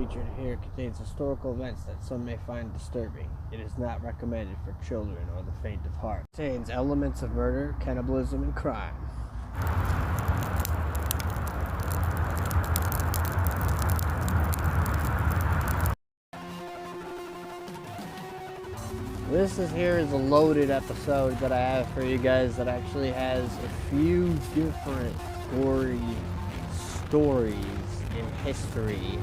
featured here contains historical events that some may find disturbing. It is not recommended for children or the faint of heart. It contains elements of murder, cannibalism, and crime. This is a loaded episode that I have for you guys that actually has a few different gory stories in history.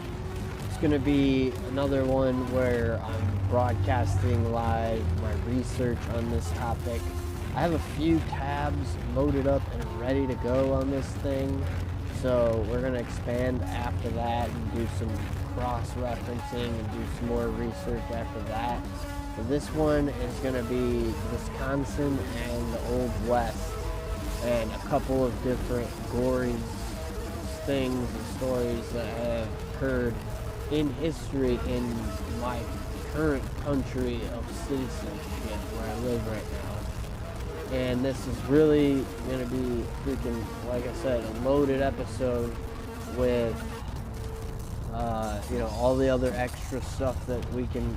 It's going to be another one where I'm broadcasting live my research on this topic. I have a few tabs loaded up and ready to go on this thing, so we're going to expand after that and do some cross-referencing and do some more research after that. So this one is going to be Wisconsin and the Old West, and a couple of different gory things and stories that have occurred in history in my current country of citizenship where I live right now. And this is really going to be freaking, like I said, a loaded episode with all the other extra stuff that we can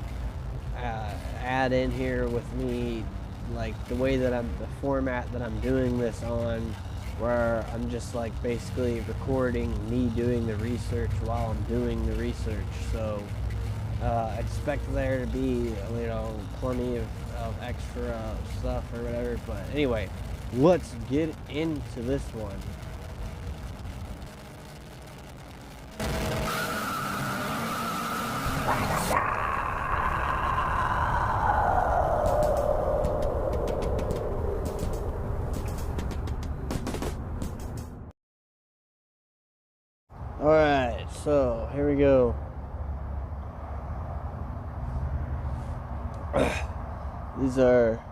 add in here with me, like the way that the format that I'm doing this on, where I'm just like basically recording me doing the research while I'm doing the research. So expect there to be, plenty of extra stuff or whatever. But anyway, let's get into this one. Alright, so here we go. These are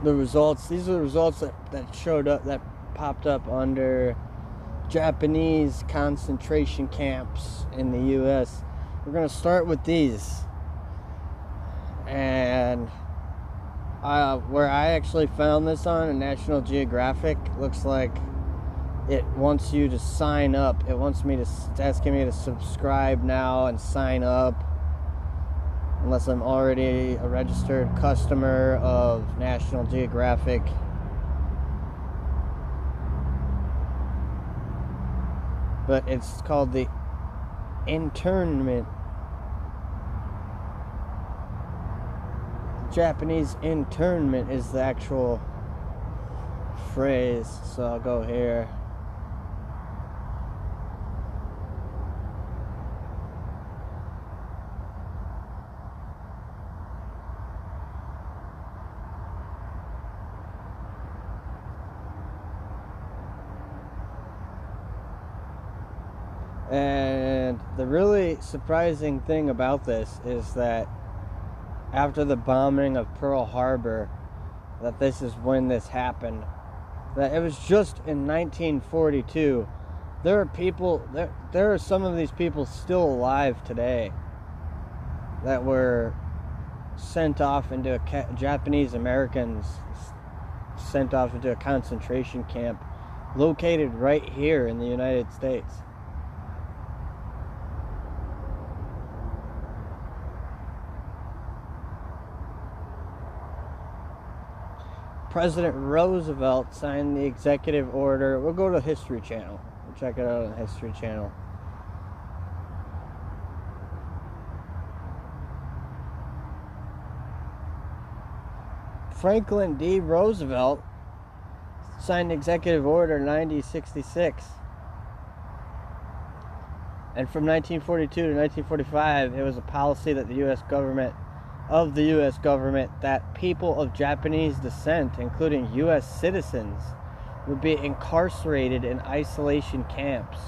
the results. These are the results that showed up, that popped up under Japanese concentration camps in the US. We're going to start with these. And where I actually found this on National Geographic, looks like it wants you to sign up. It's asking me to subscribe now and sign up, unless I'm already a registered customer of National Geographic. But it's called the Internment. Japanese internment is the actual phrase. So I'll go here. And the really surprising thing about this is that after the bombing of Pearl Harbor, that this is when this happened. That it was just in 1942. There are people, there are some of these people still alive today that were sent off into Japanese Americans sent off into a concentration camp located right here in the United States. President Roosevelt signed the executive order. We'll go to the History Channel. We'll check it out on the History Channel. Franklin D. Roosevelt signed Executive Order 9066. And from 1942 to 1945, it was a policy that the U.S. government that people of Japanese descent, including U.S. citizens, would be incarcerated in isolation camps.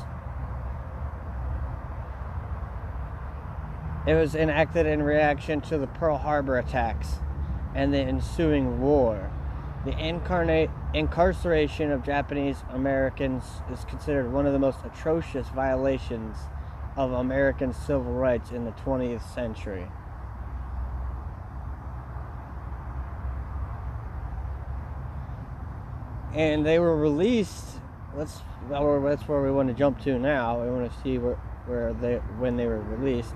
It was enacted in reaction to the Pearl Harbor attacks and the ensuing war. The incarceration of Japanese Americans is considered one of the most atrocious violations of American civil rights in the 20th century. And they were released. That's where we want to jump to now. We want to see when they were released.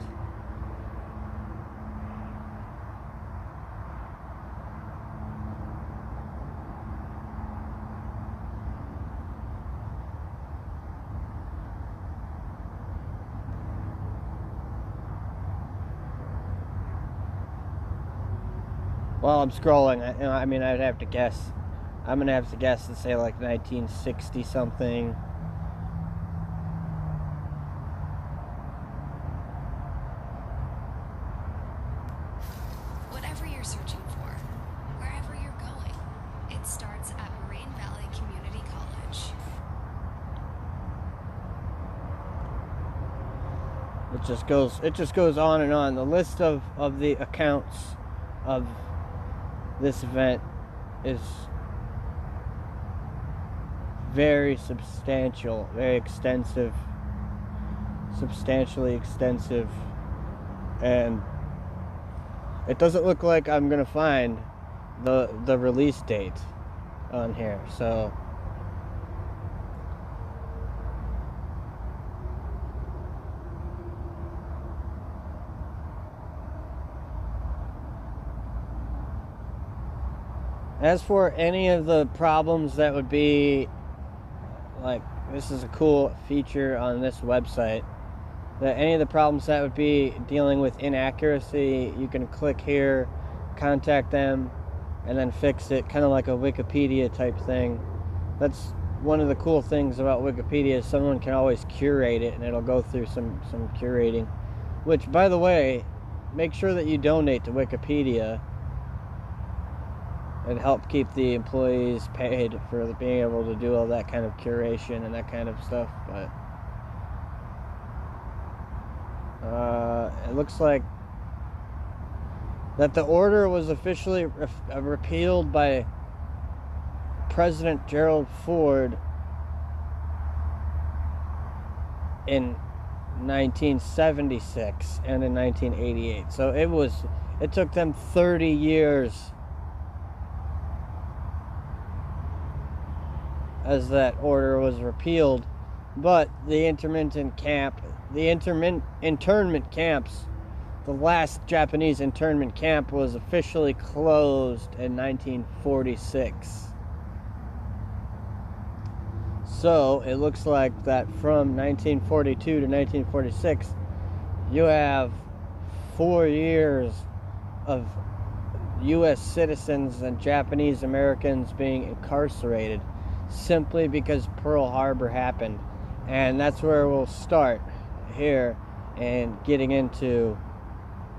While I'm scrolling, I mean, I'd have to guess. I'm gonna have to guess and say like 1960 something. Whatever you're searching for, wherever you're going, it starts at Moraine Valley Community College. It just goes on and on. The list of the accounts of this event is very substantial, very extensive, substantially extensive, and it doesn't look like I'm gonna find the release date on here. So as for any of the problems that would be, like, this is a cool feature on this website, that any of the problems that would be dealing with inaccuracy, you can click here, contact them, and then fix it, kind of like a Wikipedia type thing. That's one of the cool things about Wikipedia, is someone can always curate it, and it'll go through some curating. Which, by the way, make sure that you donate to Wikipedia and help keep the employees paid for being able to do all that kind of curation and that kind of stuff. But it looks like that the order was officially repealed by President Gerald Ford in 1976 and in 1988. So it took them 30 years as that order was repealed. But the internment camps, the last Japanese internment camp was officially closed in 1946. So it looks like that from 1942 to 1946, you have 4 years of U.S. citizens and Japanese Americans being incarcerated simply because Pearl Harbor happened. And that's where we'll start here and getting into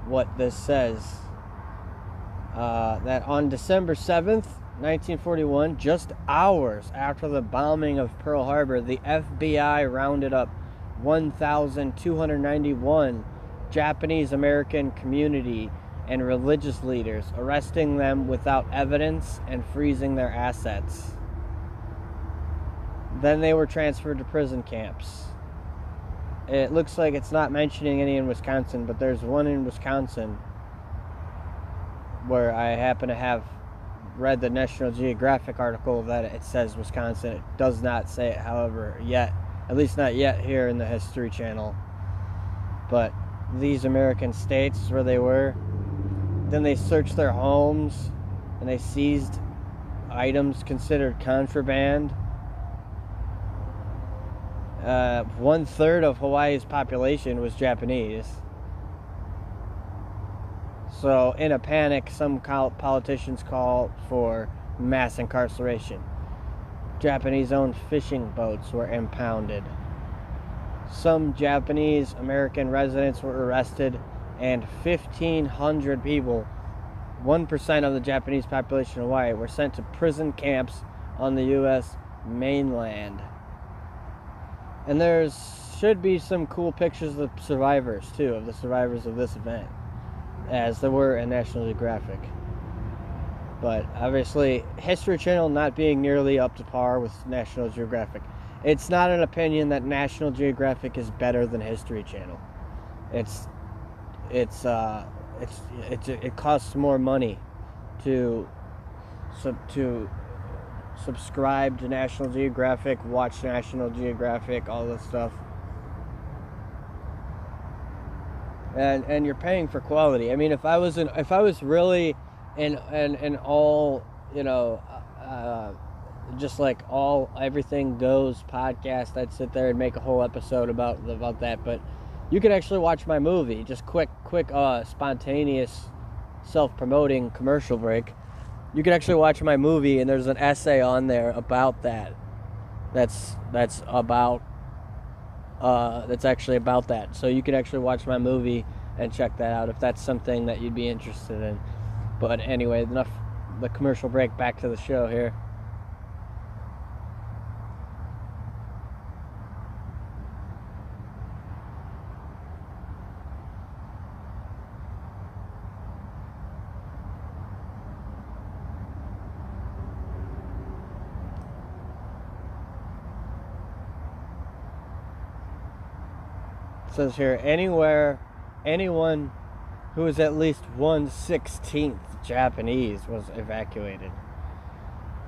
what this says. That on December 7th, 1941, just hours after the bombing of Pearl Harbor, the FBI rounded up 1,291 Japanese American community and religious leaders, arresting them without evidence and freezing their assets. Then they were transferred to prison camps. It looks like it's not mentioning any in Wisconsin, but there's one in Wisconsin where I happen to have read the National Geographic article that it says Wisconsin. It does not say it, however, yet. At least not yet here in the History Channel. But these American states where they were, then they searched their homes and they seized items considered contraband. 1/3 of Hawaii's population was Japanese. So, in a panic, some politicians called for mass incarceration. Japanese-owned fishing boats were impounded. Some Japanese American residents were arrested, and 1,500 people, 1% of the Japanese population of Hawaii, were sent to prison camps on the U.S. mainland. And there should be some cool pictures of the survivors, too, of the survivors of this event, as there were in National Geographic. But obviously, History Channel not being nearly up to par with National Geographic. It's not an opinion that National Geographic is better than History Channel. It costs more money to subscribe to National Geographic, watch National Geographic, all this stuff. and you're paying for quality. I mean, if I was really an all, you know, just like all everything goes podcast, I'd sit there and make a whole episode about that. But you can actually watch my movie. Just quick spontaneous self-promoting commercial break. You can actually watch my movie, and there's an essay on there about that. That's actually about that. So you can actually watch my movie and check that out if that's something that you'd be interested in. But anyway, enough the commercial break. Back to the show here. It says here, anyone who is at least 1/16th Japanese was evacuated,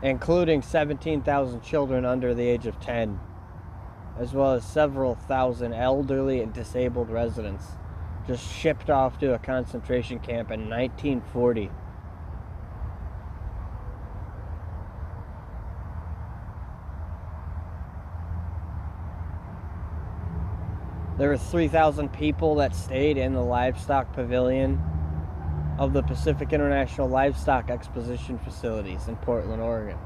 including 17,000 children under the age of 10, as well as several thousand elderly and disabled residents, just shipped off to a concentration camp in 1940. There were 3,000 people that stayed in the livestock pavilion of the Pacific International Livestock Exposition facilities in Portland, Oregon.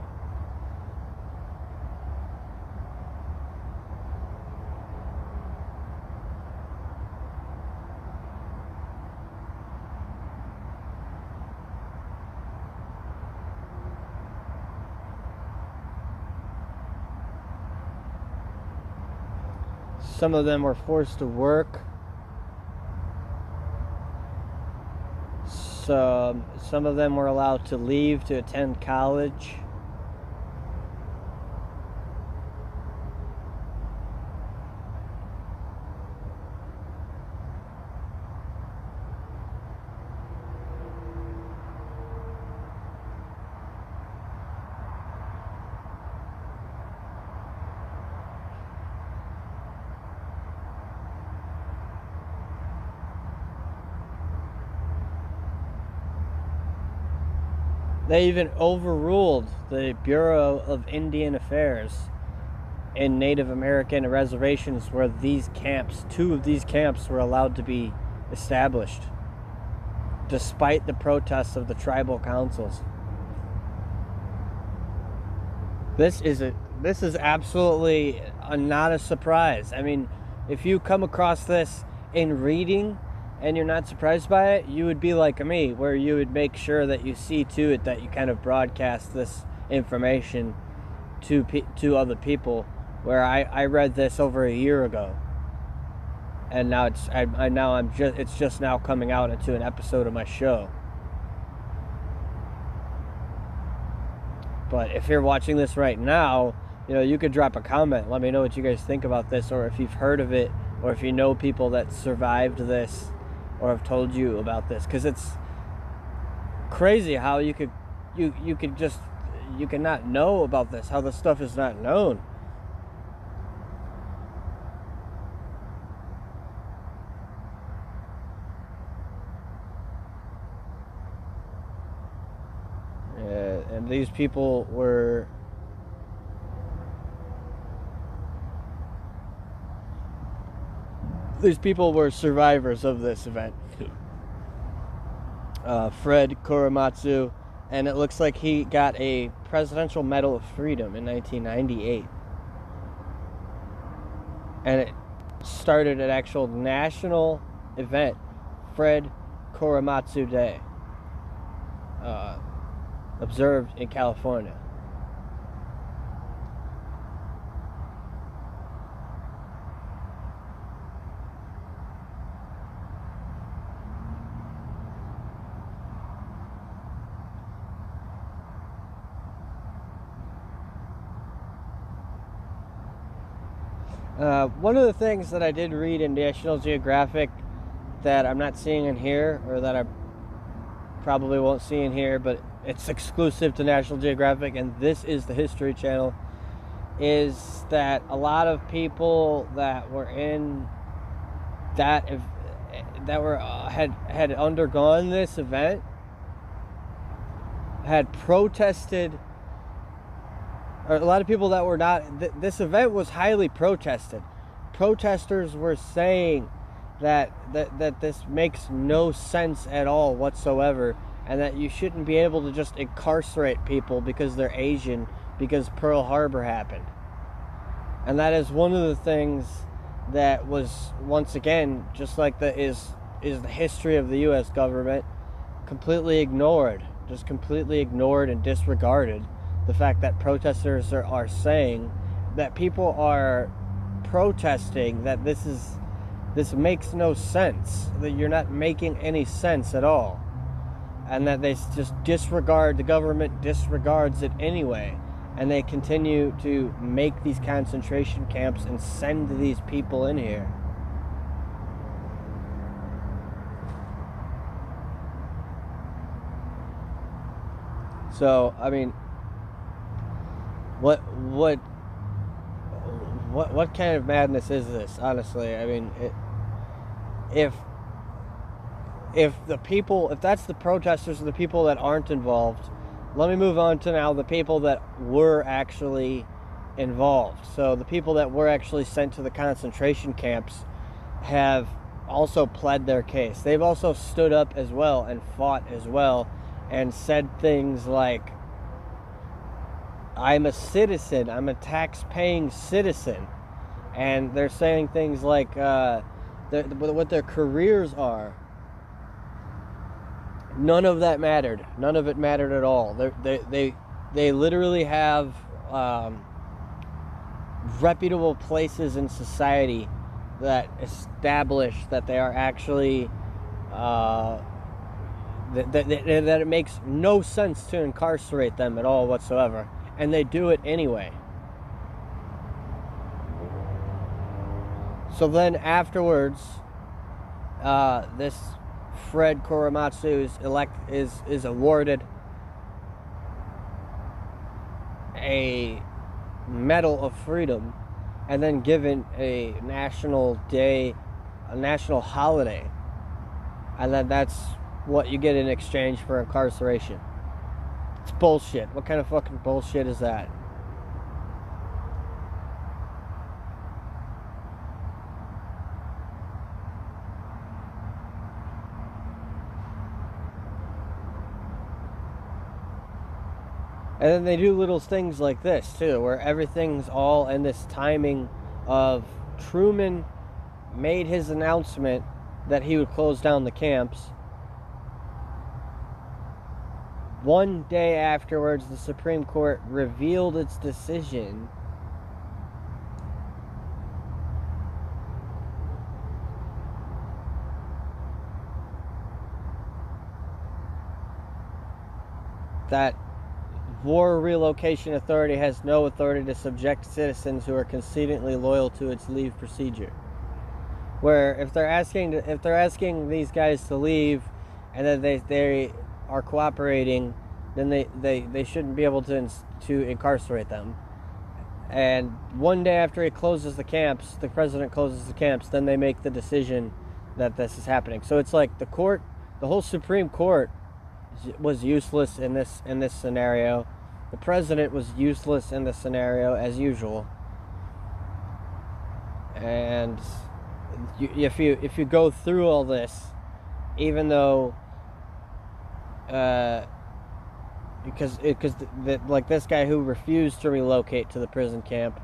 Some of them were forced to work. Some of them were allowed to leave to attend college. They even overruled the Bureau of Indian Affairs in Native American reservations where two of these camps were allowed to be established, despite the protests of the tribal councils. This is absolutely not a surprise. I mean, if you come across this in reading and you're not surprised by it, you would be like me, where you would make sure that you see to it that you kind of broadcast this information to other people. Where I read this over a year ago, and now it's just now coming out into an episode of my show. But if you're watching this right now, you could drop a comment. Let me know what you guys think about this, or if you've heard of it, or if you know people that survived this, or have told you about this, because it's crazy how you could not know about this, how this stuff is not known. And these people were survivors of this event. Fred Korematsu, and it looks like he got a Presidential Medal of Freedom in 1998. And it started an actual national event, Fred Korematsu Day, observed in California. One of the things that I did read in National Geographic that I'm not seeing in here, or that I probably won't see in here, but it's exclusive to National Geographic, and this is the History Channel, is that a lot of people that were in that were had undergone this event had protested, or a lot of people that were not. This event was highly protested. Protesters were saying that this makes no sense at all whatsoever, and that you shouldn't be able to just incarcerate people because they're Asian because Pearl Harbor happened. And that is one of the things that was, once again, just like is the history of the U.S. government, completely ignored. Just completely ignored and disregarded the fact that protesters are saying that people are protesting that this makes no sense, that you're not making any sense at all, and that they just disregard, the government disregards it anyway, and they continue to make these concentration camps and send these people in here. So, I mean, what kind of madness is this, honestly? I mean, if that's the protesters and the people that aren't involved, let me move on to now the people that were actually involved. So the people that were actually sent to the concentration camps have also pled their case. They've also stood up as well and fought as well and said things like, I'm a citizen, I'm a tax-paying citizen. And they're saying things like what their careers are. None of that mattered. None of it mattered at all. They literally have reputable places in society that establish that they are actually that it makes no sense to incarcerate them at all whatsoever, and they do it anyway. So then afterwards, this Fred Korematsu is awarded a Medal of Freedom, and then given a national holiday, and then that's what you get in exchange for incarceration. It's bullshit. What kind of fucking bullshit is that? And then they do little things like this too, where everything's all in this timing of Truman made his announcement that he would close down the camps. One day afterwards, the Supreme Court revealed its decision. That War Relocation Authority has no authority to subject citizens who are concedingly loyal to its leave procedure. Where if they're asking these guys to leave, and then they are cooperating, then they shouldn't be able to incarcerate them. And one day after he closes the camps, the president closes the camps, then they make the decision that this is happening. So it's like the whole Supreme Court was useless in this scenario. The president was useless in this scenario as usual. And if you go through all this, even though because like this guy who refused to relocate to the prison camp,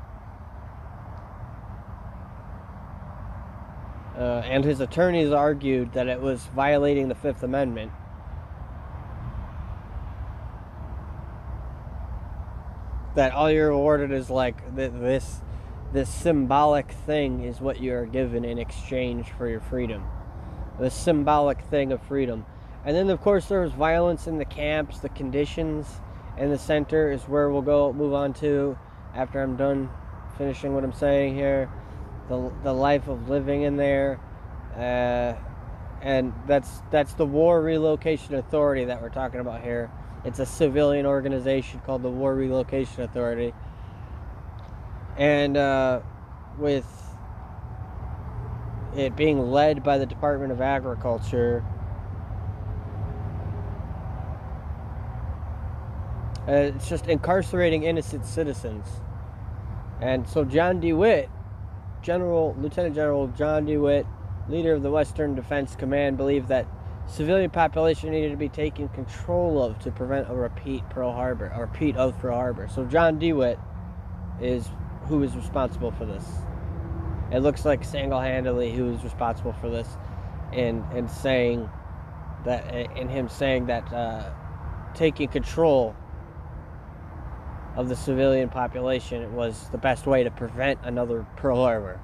and his attorneys argued that it was violating the Fifth Amendment. That all you're awarded is like this symbolic thing is what you're given in exchange for your freedom. This symbolic thing of freedom. And then of course there was violence in the camps. The conditions in the center is where we'll move on to after I'm done finishing what I'm saying here. The life of living in there. And that's the War Relocation Authority that we're talking about here. It's a civilian organization called the War Relocation Authority. And with it being led by the Department of Agriculture. It's just incarcerating innocent citizens. And so John DeWitt, Lieutenant General John DeWitt, leader of the Western Defense Command, believed that civilian population needed to be taken control of to prevent a repeat of Pearl Harbor. So John DeWitt is who is responsible for this. It looks like single-handedly who is responsible for this, in saying that taking control of the civilian population was the best way to prevent another Pearl Harbor.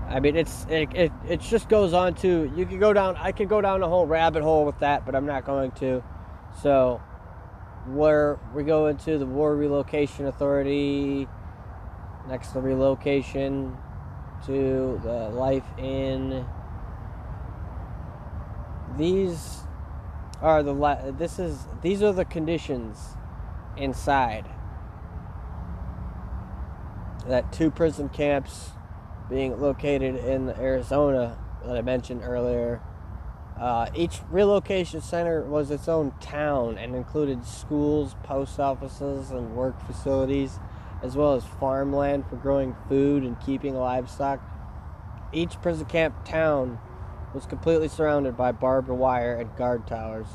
I mean, it just goes on to, I could go down a whole rabbit hole with that, but I'm not going to. So, where we go into the War Relocation Authority, next to relocation, to the life in, these are the conditions inside. That 2 prison camps being located in Arizona that I mentioned earlier. Each relocation center was its own town and included schools, post offices, and work facilities, as well as farmland for growing food and keeping livestock. Each prison camp town was completely surrounded by barbed wire and guard towers.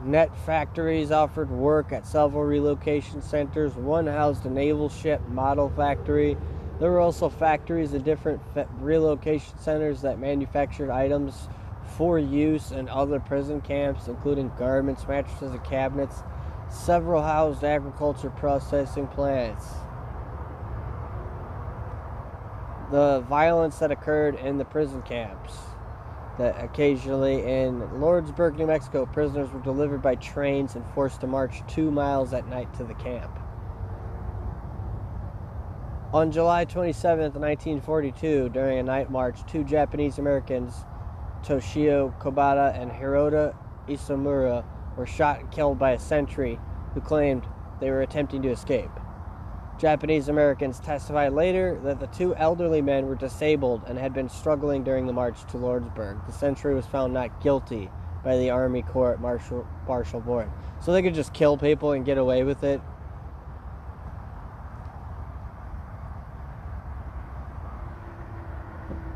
Net factories offered work at several relocation centers. One housed a naval ship model factory. There were also factories in different relocation centers that manufactured items for use in other prison camps, including garments, mattresses, and cabinets. Several housed agriculture processing plants. The violence that occurred in the prison camps. That occasionally in Lordsburg, New Mexico, prisoners were delivered by trains and forced to march 2 miles at night to the camp. On July 27th, 1942, during a night march, 2 Japanese Americans, Toshio Kobata and Hiroda Isomura, were shot and killed by a sentry who claimed they were attempting to escape. Japanese Americans testified later that the 2 elderly men were disabled and had been struggling during the march to Lordsburg. The sentry was found not guilty by the Army Court Martial Board. So they could just kill people and get away with it.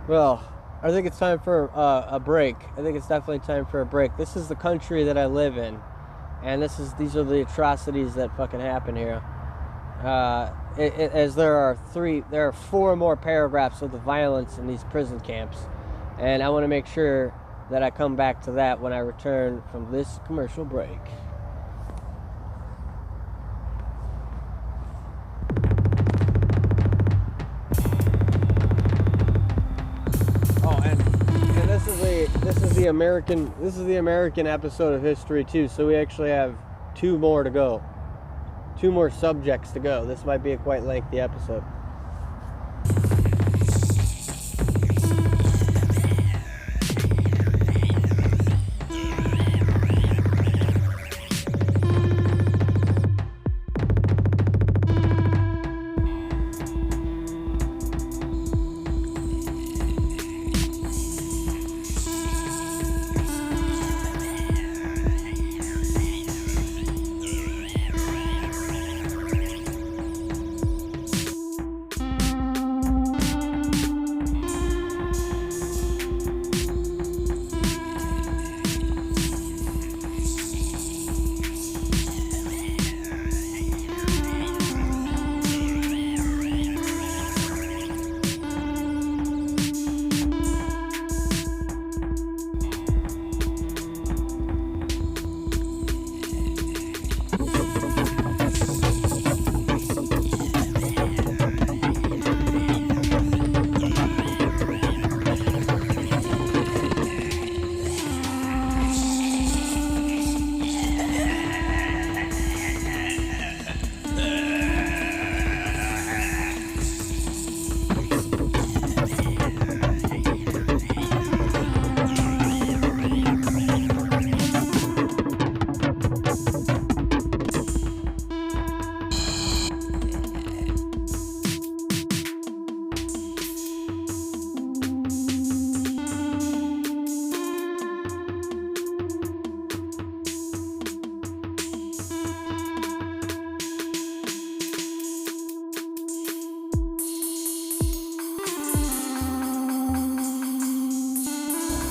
Well, I think it's time for a break. I think it's definitely time for a break. This is the country that I live in, and these are the atrocities that fucking happen here. As there are 4 more paragraphs of the violence in these prison camps, and I want to make sure that I come back to that when I return from this commercial break. Oh, and this is the American episode of history too. So we actually have 2 more to go. 2 more subjects to go. This might be a quite lengthy episode.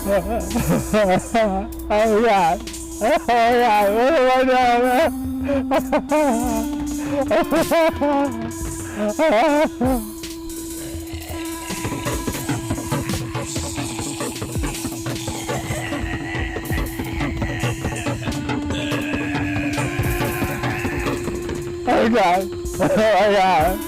Oh God. Oh God. What do I do, man? Oh God. Oh God.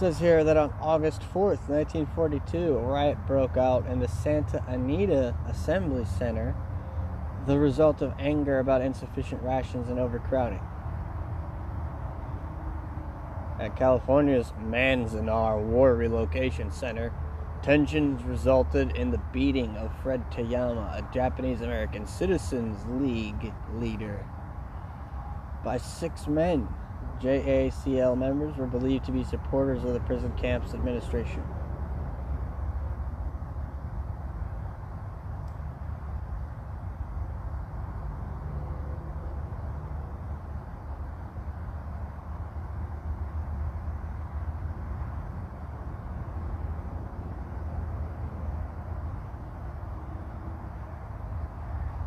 says here that on August 4th, 1942, a riot broke out in the Santa Anita Assembly Center, the result of anger about insufficient rations and overcrowding. At California's Manzanar War Relocation Center, tensions resulted in the beating of Fred Toyama, a Japanese-American Citizens League leader, by 6 men. JACL members were believed to be supporters of the prison camp's administration.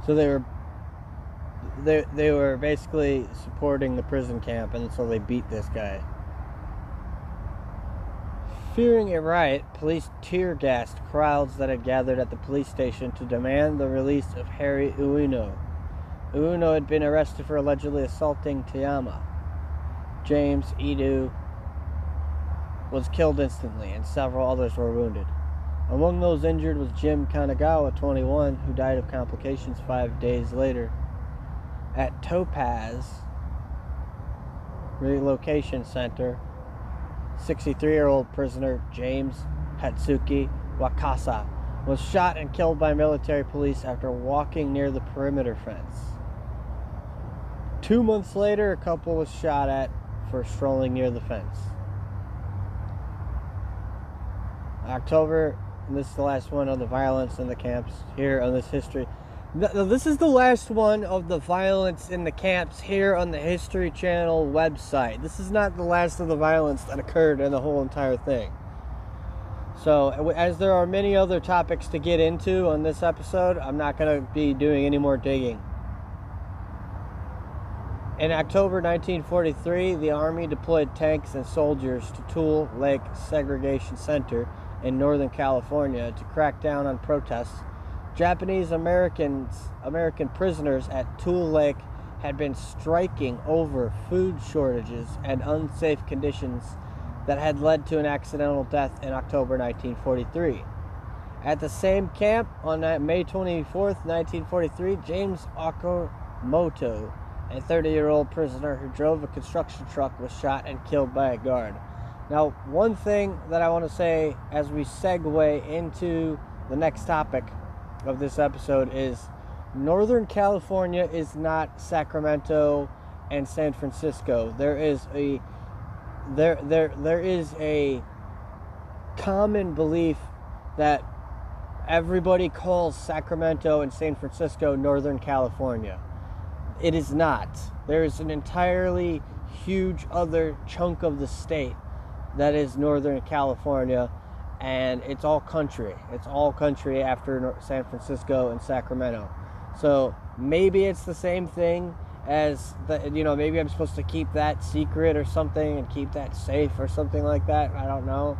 So they were basically supporting the prison camp, and so they beat this guy. Fearing a riot, police tear-gassed crowds that had gathered at the police station to demand the release of Harry Ueno. Ueno had been arrested for allegedly assaulting Toyama. James Edu was killed instantly, and several others were wounded. Among those injured was Jim Kanagawa, 21, who died of complications 5 days later. At Topaz Relocation Center, 63-year-old prisoner James Hatsuki Wakasa was shot and killed by military police after walking near the perimeter fence. 2 months later, a couple was shot at for strolling near the fence. October, and this is the last one on the violence in the camps here on this history. This is the last one of the violence in the camps here on the History Channel website. This is not the last of the violence that occurred in the whole entire thing. So, as there are many other topics to get into on this episode, I'm not going to be doing any more digging. In October 1943, the Army deployed tanks and soldiers to Tule Lake Segregation Center in Northern California to crack down on protests. Japanese American prisoners at Tule Lake had been striking over food shortages and unsafe conditions that had led to an accidental death in October 1943. At the same camp on May 24th, 1943, James Okamoto, a 30-year-old prisoner who drove a construction truck, was shot and killed by a guard. Now, one thing that I want to say as we segue into the next topic of this episode is Northern California is not Sacramento and San Francisco. There is a common belief that everybody calls Sacramento and San Francisco Northern California. It is not. There is an entirely huge other chunk of the state that is Northern California, and it's all country. It's all country after San Francisco and Sacramento. So maybe it's the same thing as maybe I'm supposed to keep that secret or something and keep that safe or something like that. I don't know.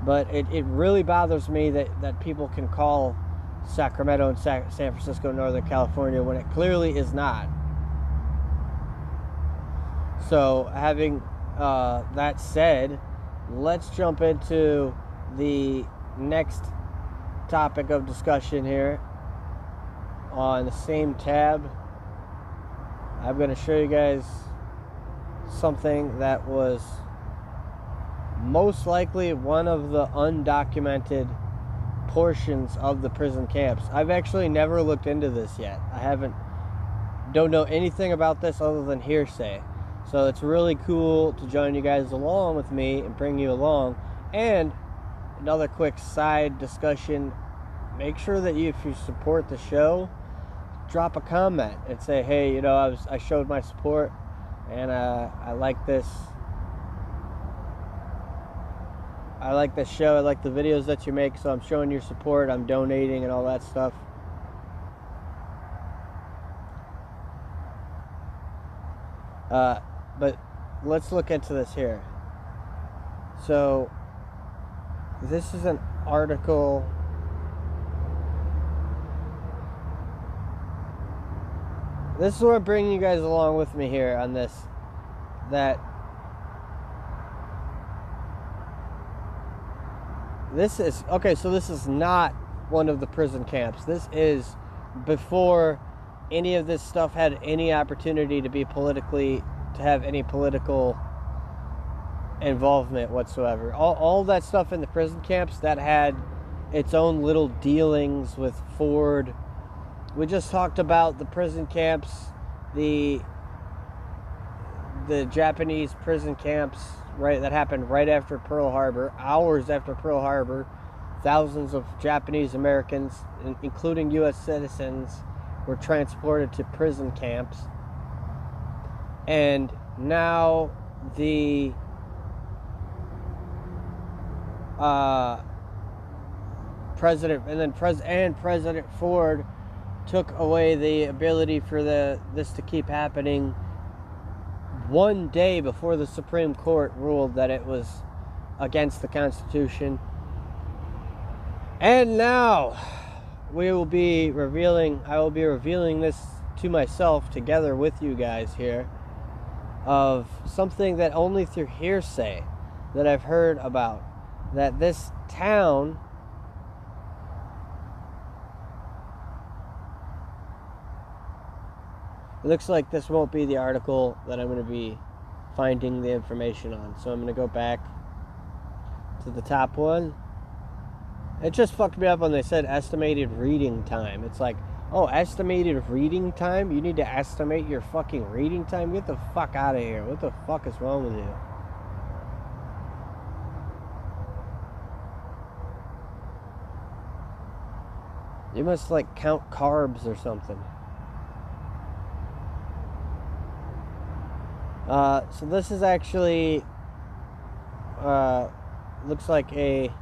But it really bothers me that people can call Sacramento and San Francisco Northern California when it clearly is not. So having that said, let's jump into the next topic of discussion here on the same tab. I'm going to show you guys something that was most likely one of the undocumented portions of the prison camps. I've actually never looked into this yet. Don't know anything about this other than hearsay. So it's really cool to join you guys along with me and bring you along. And another quick side discussion, make sure that if you support the show, drop a comment and say, hey, I showed my support and I like this. I like this show. I like the videos that you make, so I'm showing your support. I'm donating and all that stuff. But let's look into this here. So this is an article. This is where I'm bringing you guys along with me here on this. That This is, okay, so this is not one of the prison camps. This is before any of this stuff had any opportunity to be to have any political involvement whatsoever. All that stuff in the prison camps, that had its own little dealings with Ford. We just talked about the prison camps, the Japanese prison camps, right, that happened right after Pearl Harbor, hours after Pearl Harbor. Thousands of Japanese Americans, including U.S. citizens, were transported to prison camps. And now the President Ford took away the ability for this to keep happening one day before the Supreme Court ruled that it was against the Constitution. And now I will be revealing this to myself together with you guys here, of something that only through hearsay that I've heard about, that this town it looks like this won't be the article that I'm going to be finding the information on. So I'm going to go back to the top one. It just fucked me up when they said estimated reading time. It's like, oh, estimated reading time? You need to estimate your fucking reading time? Get the fuck out of here. What the fuck is wrong with you? You must, like, count carbs or something. So this is actually, looks like a,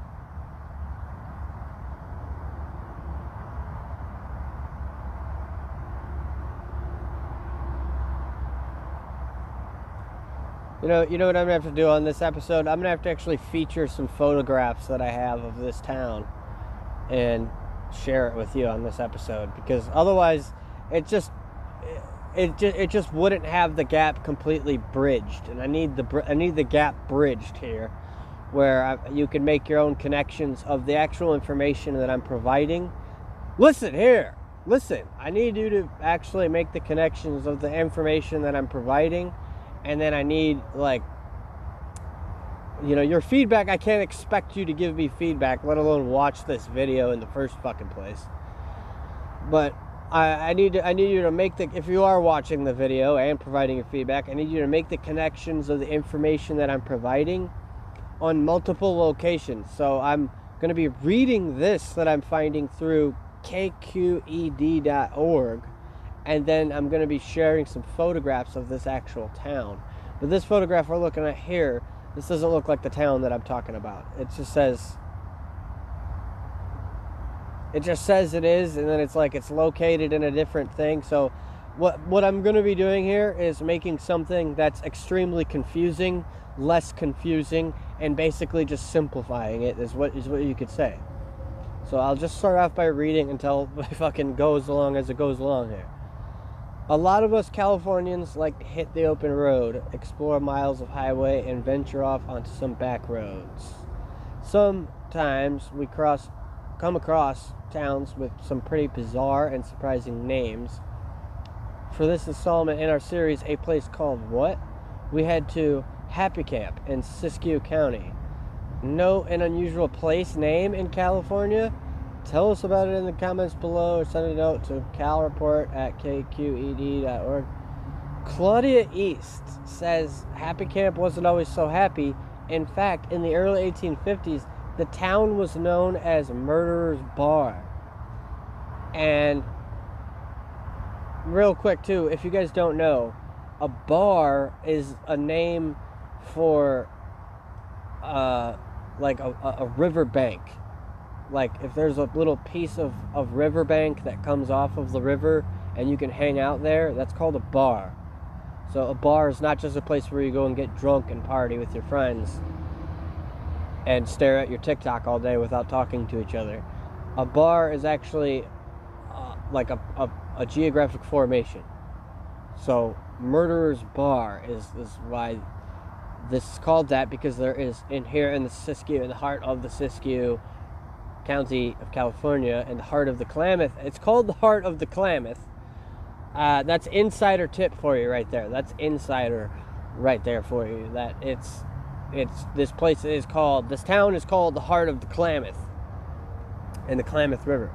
you know what I'm gonna have to do on this episode? I'm gonna have to actually feature some photographs that I have of this town and share it with you on this episode, because otherwise it just wouldn't have the gap completely bridged, and I need the gap bridged here, where you can make your own connections of the actual information that I'm providing. Listen here, listen. I need you to actually make the connections of the information that I'm providing, and then I need, like, your feedback. I can't expect you to give me feedback, let alone watch this video in the first fucking place. But I need you to make if you are watching the video and providing your feedback, I need you to make the connections of the information that I'm providing on multiple locations. So I'm going to be reading this that I'm finding through kqed.org, and then I'm going to be sharing some photographs of this actual town. But this photograph we're looking at here, this doesn't look like the town that I'm talking about. It just says it is, and then it's like it's located in a different thing. So what I'm going to be doing here is making something that's extremely confusing less confusing, and basically just simplifying it is what you could say. So I'll just start off by reading until it fucking goes along as it goes along here. A lot of us Californians like to hit the open road, explore miles of highway, and venture off onto some back roads. Sometimes we come across towns with some pretty bizarre and surprising names. For this installment in our series, A Place Called What?, we head to Happy Camp in Siskiyou County. Know an unusual place name in California? Tell us about it in the comments below, or send a note to calreport@kqed.org. Claudia East says Happy Camp wasn't always so happy. In fact, in the early 1850s, the town was known as Murderer's Bar. And real quick too, if you guys don't know, a bar is a name for like a river bank. Like if there's a little piece of riverbank that comes off of the river and you can hang out there, that's called a bar. So a bar is not just a place where you go and get drunk and party with your friends and stare at your TikTok all day without talking to each other. A bar is actually like a geographic formation. So Murderer's Bar is why This is called that because there is in the Siskiyou, in the heart of the Siskiyou County of California, in the heart of the Klamath. It's called the heart of the Klamath. That's insider tip for you right there. That's insider right there for you. That this town is called the heart of the Klamath and the Klamath River.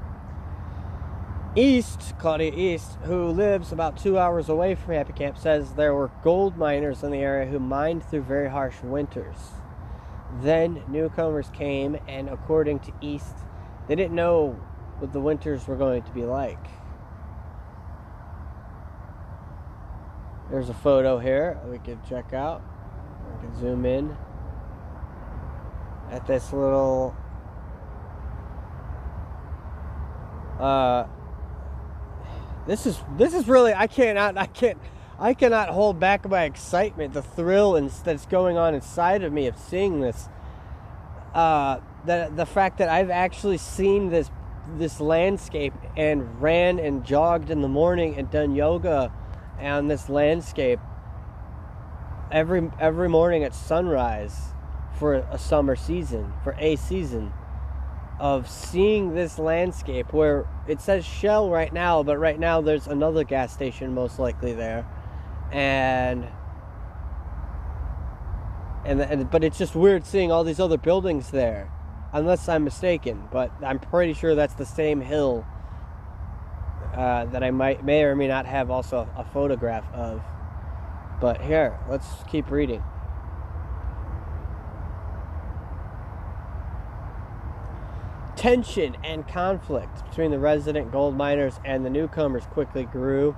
Claudia East, who lives about 2 hours away from Happy Camp, says there were gold miners in the area who mined through very harsh winters. Then newcomers came, and according to East, they didn't know what the winters were going to be like. There's a photo here we can check out. We can zoom in at this little this is really I cannot hold back my excitement, the thrill that's going on inside of me of seeing this. The fact that I've actually seen this landscape and ran and jogged in the morning and done yoga on this landscape every morning at sunrise for a summer season, for a season of seeing this landscape where it says Shell right now, but right now there's another gas station most likely there, but it's just weird seeing all these other buildings there, unless I'm mistaken. But I'm pretty sure that's the same hill that I may or may not have also a photograph of. But here, let's keep reading. Tension and conflict between the resident gold miners and the newcomers quickly grew.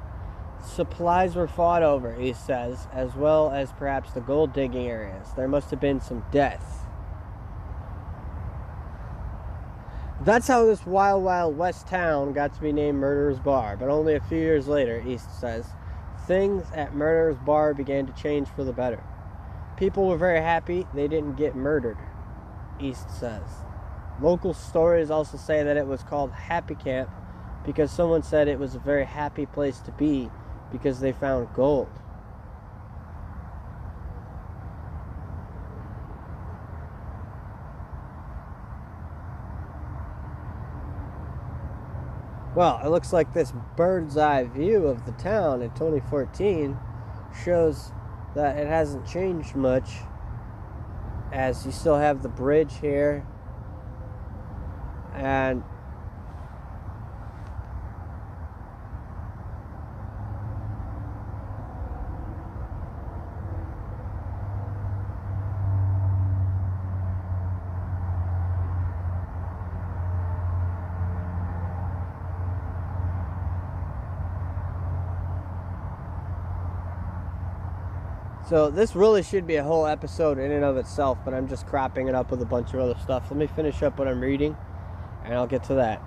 Supplies were fought over, he says, as well as perhaps the gold digging areas. There must have been some death. That's how this wild, wild west town got to be named Murderer's Bar, but only a few years later, East says, things at Murderer's Bar began to change for the better. People were very happy they didn't get murdered, East says. Local stories also say that it was called Happy Camp because someone said it was a very happy place to be because they found gold. Well, it looks like this bird's eye view of the town in 2014 shows that it hasn't changed much, as you still have the bridge here. And so this really should be a whole episode in and of itself, but I'm just cropping it up with a bunch of other stuff. Let me finish up what I'm reading, and I'll get to that.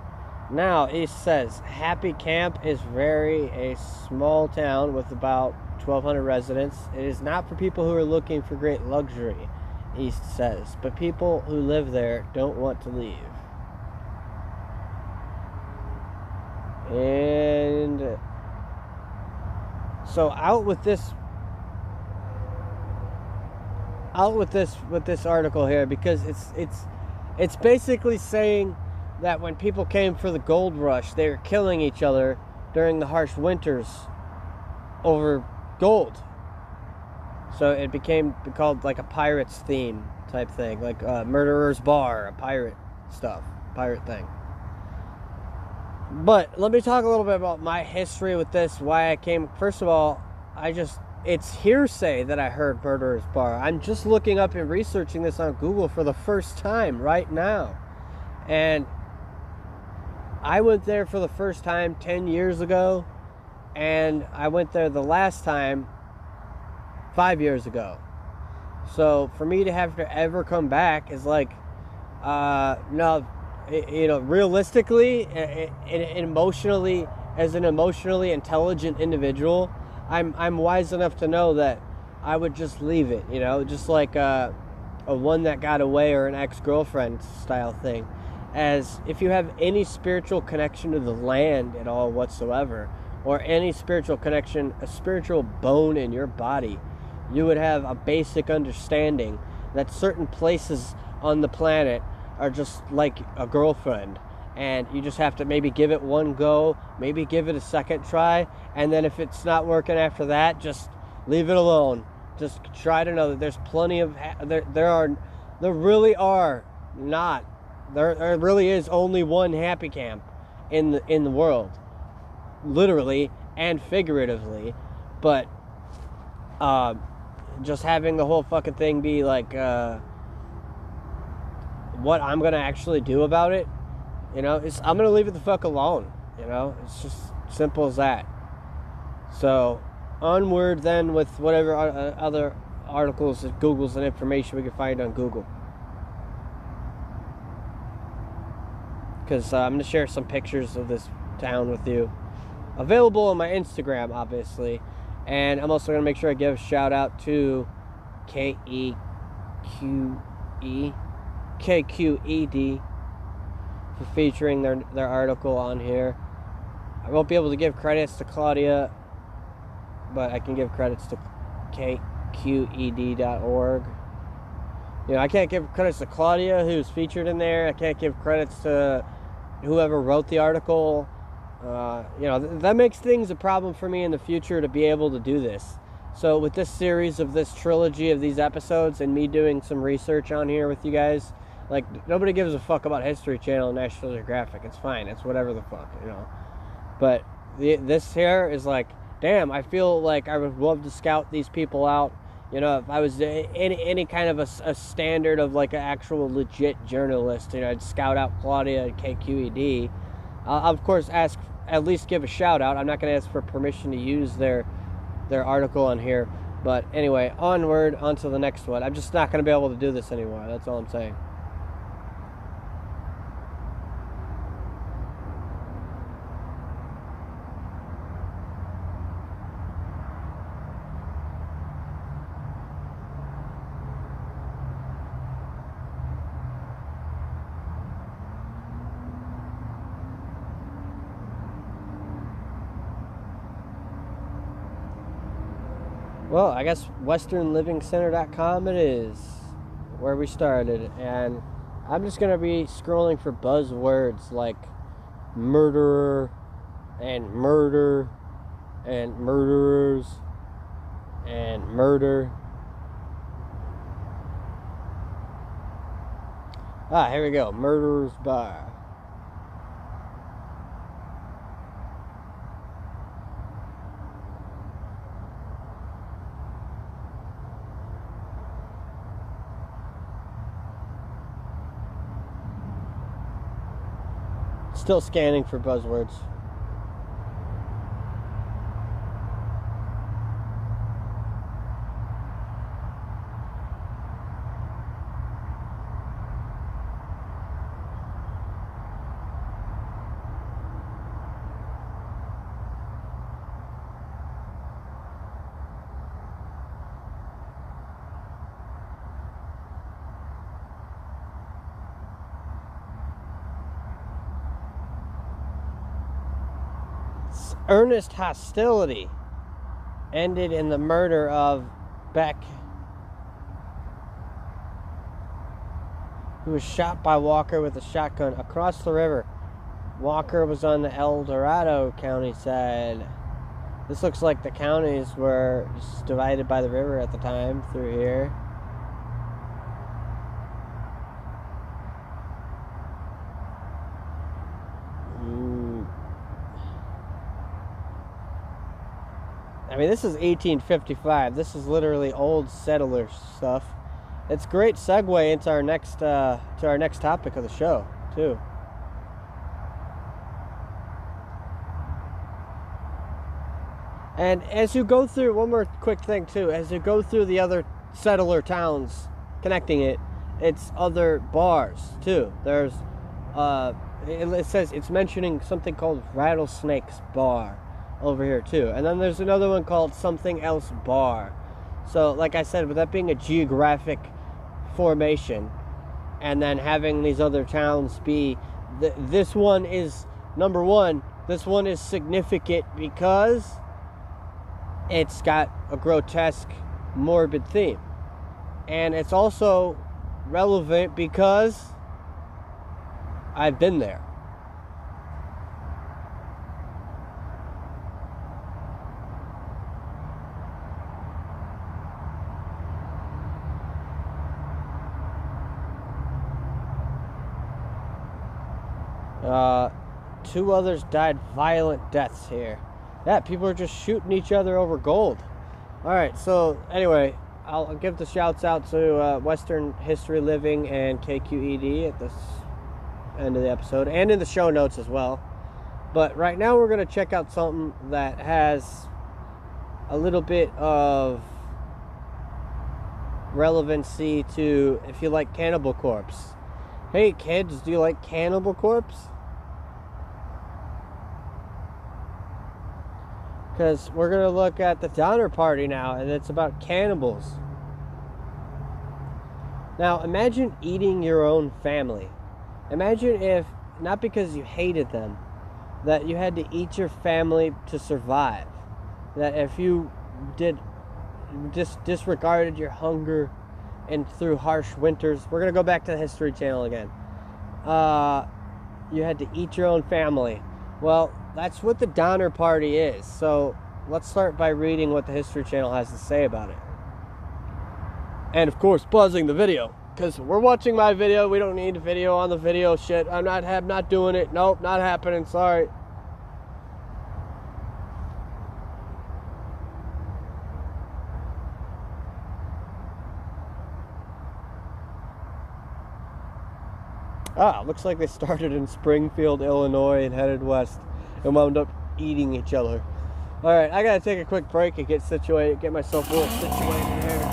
Now, East says, Happy Camp is a small town with about 1,200 residents. It is not for people who are looking for great luxury, East says, but people who live there don't want to leave. And so with this article here, because it's basically saying that when people came for the gold rush, they were killing each other during the harsh winters over gold. So it became called like a pirate's theme type thing, like Murderer's Bar, a pirate thing. But let me talk a little bit about my history with this, why I came. First of all, it's hearsay that I heard Murderer's Bar. I'm just looking up and researching this on Google for the first time right now. And I went there for the first time 10 years ago, and I went there the last time 5 years ago. So for me to have to ever come back is like, realistically and emotionally, as an emotionally intelligent individual, I'm wise enough to know that I would just leave it, just like a one that got away or an ex-girlfriend style thing. As if you have any spiritual connection to the land at all whatsoever, or any spiritual connection, a spiritual bone in your body, you would have a basic understanding that certain places on the planet are just like a girlfriend, and you just have to maybe give it one go, maybe give it a second try, and then if it's not working after that, just leave it alone. Just try to know that there's plenty of there really is only one happy camp in the world, literally and figuratively. But just having the whole fucking thing be like what I'm gonna actually do about it, I'm gonna leave it the fuck alone. It's just simple as that. So onward then with whatever other articles and Googles and information we can find on Google. Because I'm going to share some pictures of this town with you. Available on my Instagram, obviously. And I'm also going to make sure I give a shout out to KQED for featuring their article on here. I won't be able to give credits to Claudia, but I can give credits to KQED.org. I can't give credits to Claudia, who's featured in there. I can't give credits to whoever wrote the article. That makes things a problem for me in the future to be able to do this. So with this series of this trilogy of these episodes and me doing some research on here with you guys, like, nobody gives a fuck about History Channel and National Geographic. It's fine. It's whatever the fuck, But this here is like, damn, I feel like I would love to scout these people out. If I was any kind of a standard of like an actual legit journalist, I'd scout out Claudia and KQED. I'll, of course, at least give a shout out. I'm not going to ask for permission to use their article on here. But anyway, onward onto the next one. I'm just not going to be able to do this anymore. That's all I'm saying. Well, I guess westernlivingcenter.com it is, where we started, and I'm just going to be scrolling for buzzwords like murderer and murder and murderers and murder. Here we go, Murderer's Bar. Still scanning for buzzwords. Earnest hostility ended in the murder of Beck, who was shot by Walker with a shotgun across the river. Walker was on the El Dorado County side. This looks like the counties were just divided by the river at the time through here. I mean, this is 1855. This is literally old settler stuff. It's a great segue into our next topic of the show, too. And as you go through, one more quick thing too, as you go through the other settler towns connecting it, it's other bars too. There's, it says, it's mentioning something called Rattlesnake's Bar over here too. And then there's another one called Something Else Bar. So like I said, with that being a geographic formation, and then having these other towns be, this one is, number one, this one is significant because it's got a grotesque morbid theme. And it's also relevant because I've been there. Two others died violent deaths here. Yeah, people are just shooting each other over gold. Alright, so anyway, I'll give the shouts out to Western History Living and KQED at this end of the episode, and in the show notes as well. But right now we're going to check out something that has a little bit of relevancy to if you like Cannibal Corpse. Hey kids, do you like Cannibal Corpse? Because we're going to look at the Donner Party now, and it's about cannibals. Now, imagine eating your own family. Imagine if, not because you hated them, that you had to eat your family to survive. That if you disregarded your hunger and through harsh winters, we're going to go back to the History Channel again. You had to eat your own family. Well, that's what the Donner Party is. So let's start by reading what the History Channel has to say about it. And of course, pausing the video, because we're watching my video. We don't need a video on the video shit. I'm not doing it. Nope, not happening. Sorry. Looks like they started in Springfield, Illinois, and headed west and wound up eating each other. Alright, I gotta take a quick break and get situated, get myself a little situated here.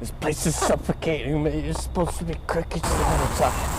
This place is suffocating me. You're supposed to be quick. It's a little tough.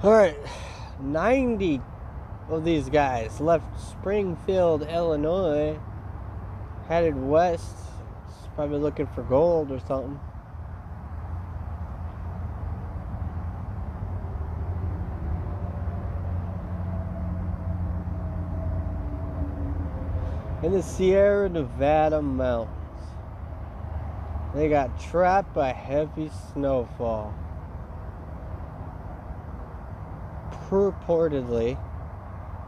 Alright, 90 of these guys left Springfield, Illinois, headed west. Probably looking for gold or something. In the Sierra Nevada mountains, they got trapped by heavy snowfall. Purportedly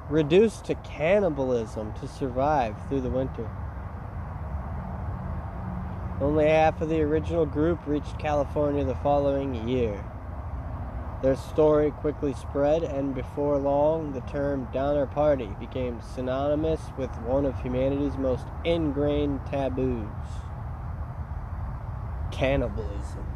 reduced to cannibalism to survive through the winter. Only half of the original group reached California the following year. Their story quickly spread, and before long, the term Donner Party became synonymous with one of humanity's most ingrained taboos: cannibalism.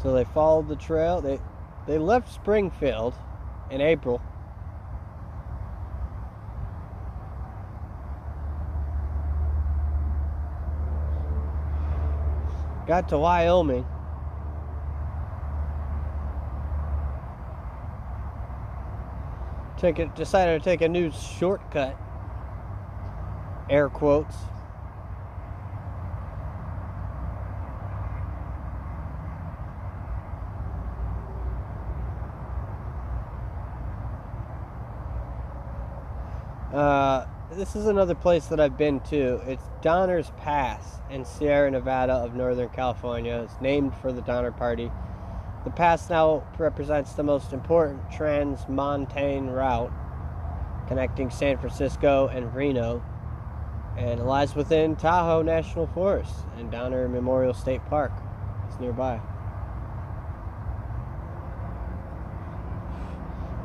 So they followed the trail. They left Springfield in April. Got to Wyoming. Decided to take a new shortcut. Air quotes. This is another place that I've been to. It's Donner's Pass in Sierra Nevada of Northern California. It's named for the Donner Party. The pass now represents the most important trans-montane route connecting San Francisco and Reno, and it lies within Tahoe National Forest and Donner Memorial State Park. It's nearby.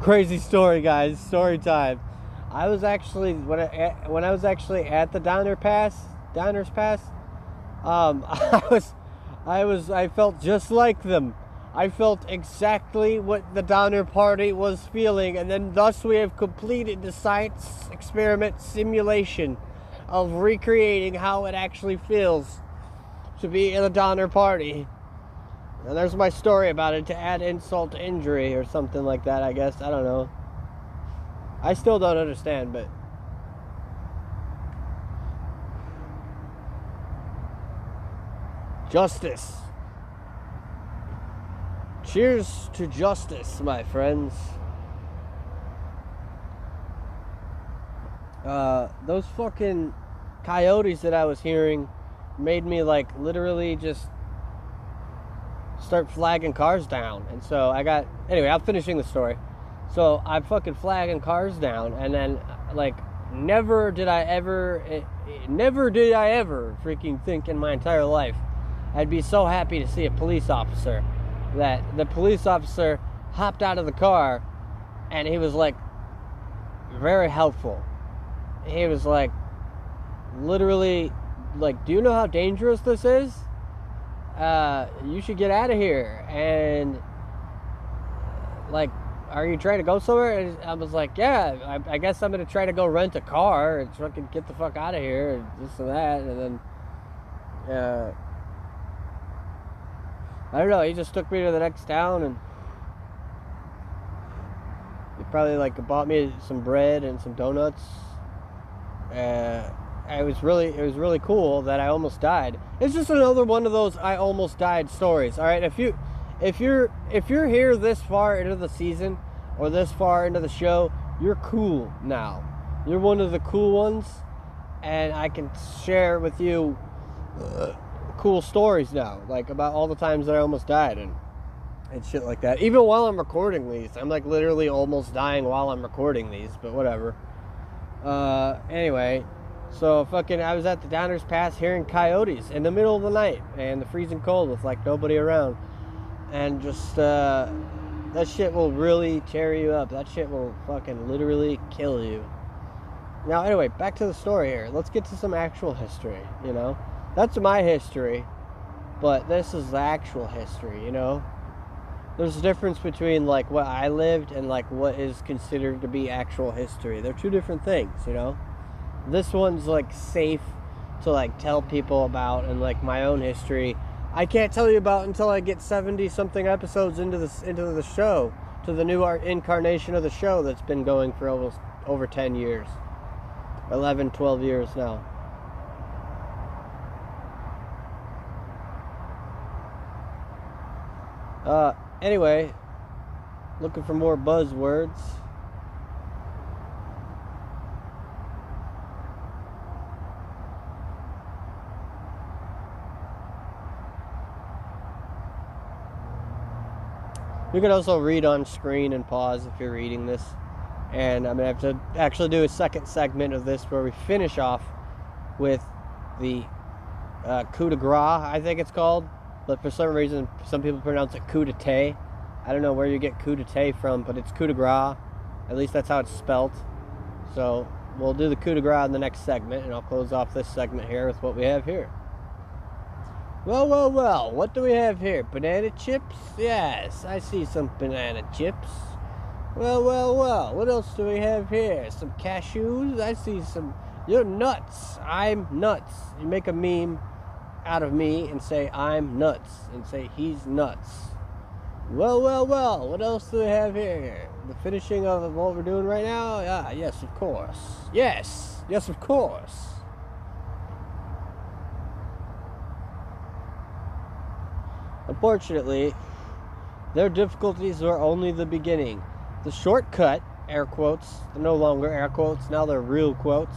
Crazy story, guys. Story time. I was actually when I was actually at the Donner's Pass. I felt just like them. I felt exactly what the Donner Party was feeling, and then thus we have completed the science experiment simulation of recreating how it actually feels to be in the Donner Party. And there's my story about it, to add insult to injury or something like that, I guess. I don't know. I still don't understand, but justice. Cheers to justice, my friends. Those fucking coyotes that I was hearing made me like literally just start flagging cars down. And so anyway, I'm finishing the story. So I'm fucking flagging cars down, and then like never did I ever freaking think in my entire life I'd be so happy to see a police officer, that the police officer hopped out of the car and he was like very helpful. He was like literally like, do you know how dangerous this is? You should get out of here. And like, are you trying to go somewhere? And I was like, yeah, I guess I'm going to try to go rent a car and fucking get the fuck out of here and this and that. And then, I don't know, he just took me to the next town, and he probably like bought me some bread and some donuts. It was really cool that I almost died. It's just another one of those I almost died stories. All right, if you're here this far into the season or this far into the show, you're cool now. You're one of the cool ones, and I can share with you cool stories now, like about all the times that I almost died and shit like that. Even while I'm recording these, I'm like literally almost dying while I'm recording these, but whatever. Anyway, so fucking I was at the Donner's Pass hearing coyotes in the middle of the night and the freezing cold with like nobody around. And just, that shit will really tear you up. That shit will fucking literally kill you. Now, anyway, back to the story here. Let's get to some actual history, you know? That's my history, but this is the actual history, you know? There's a difference between, like, what I lived and, like, what is considered to be actual history. They're two different things, you know? This one's like safe to like tell people about, and like my own history I can't tell you about until I get 70 something episodes into the show, to the new incarnation of the show that's been going for almost over 10 years, 11, 12 years now. Anyway, looking for more buzzwords. You can also read on screen and pause if you're reading this. And I'm going to have to actually do a second segment of this where we finish off with the coup de grace, I think it's called. But for some reason, some people pronounce it coup de thé. I don't know where you get coup de thé from, but it's coup de grace. At least that's how it's spelt. So we'll do the coup de grace in the next segment, and I'll close off this segment here with what we have here. Well, what do we have here? Banana chips? Yes, I see some banana chips. Well, what else do we have here? Some cashews? I see some... You're nuts. I'm nuts. You make a meme out of me and say, I'm nuts. And say, he's nuts. Well, what else do we have here? The finishing of what we're doing right now? Ah, yes, of course. Yes, of course. Unfortunately, their difficulties were only the beginning. The shortcut, air quotes, no longer air quotes, now they're real quotes,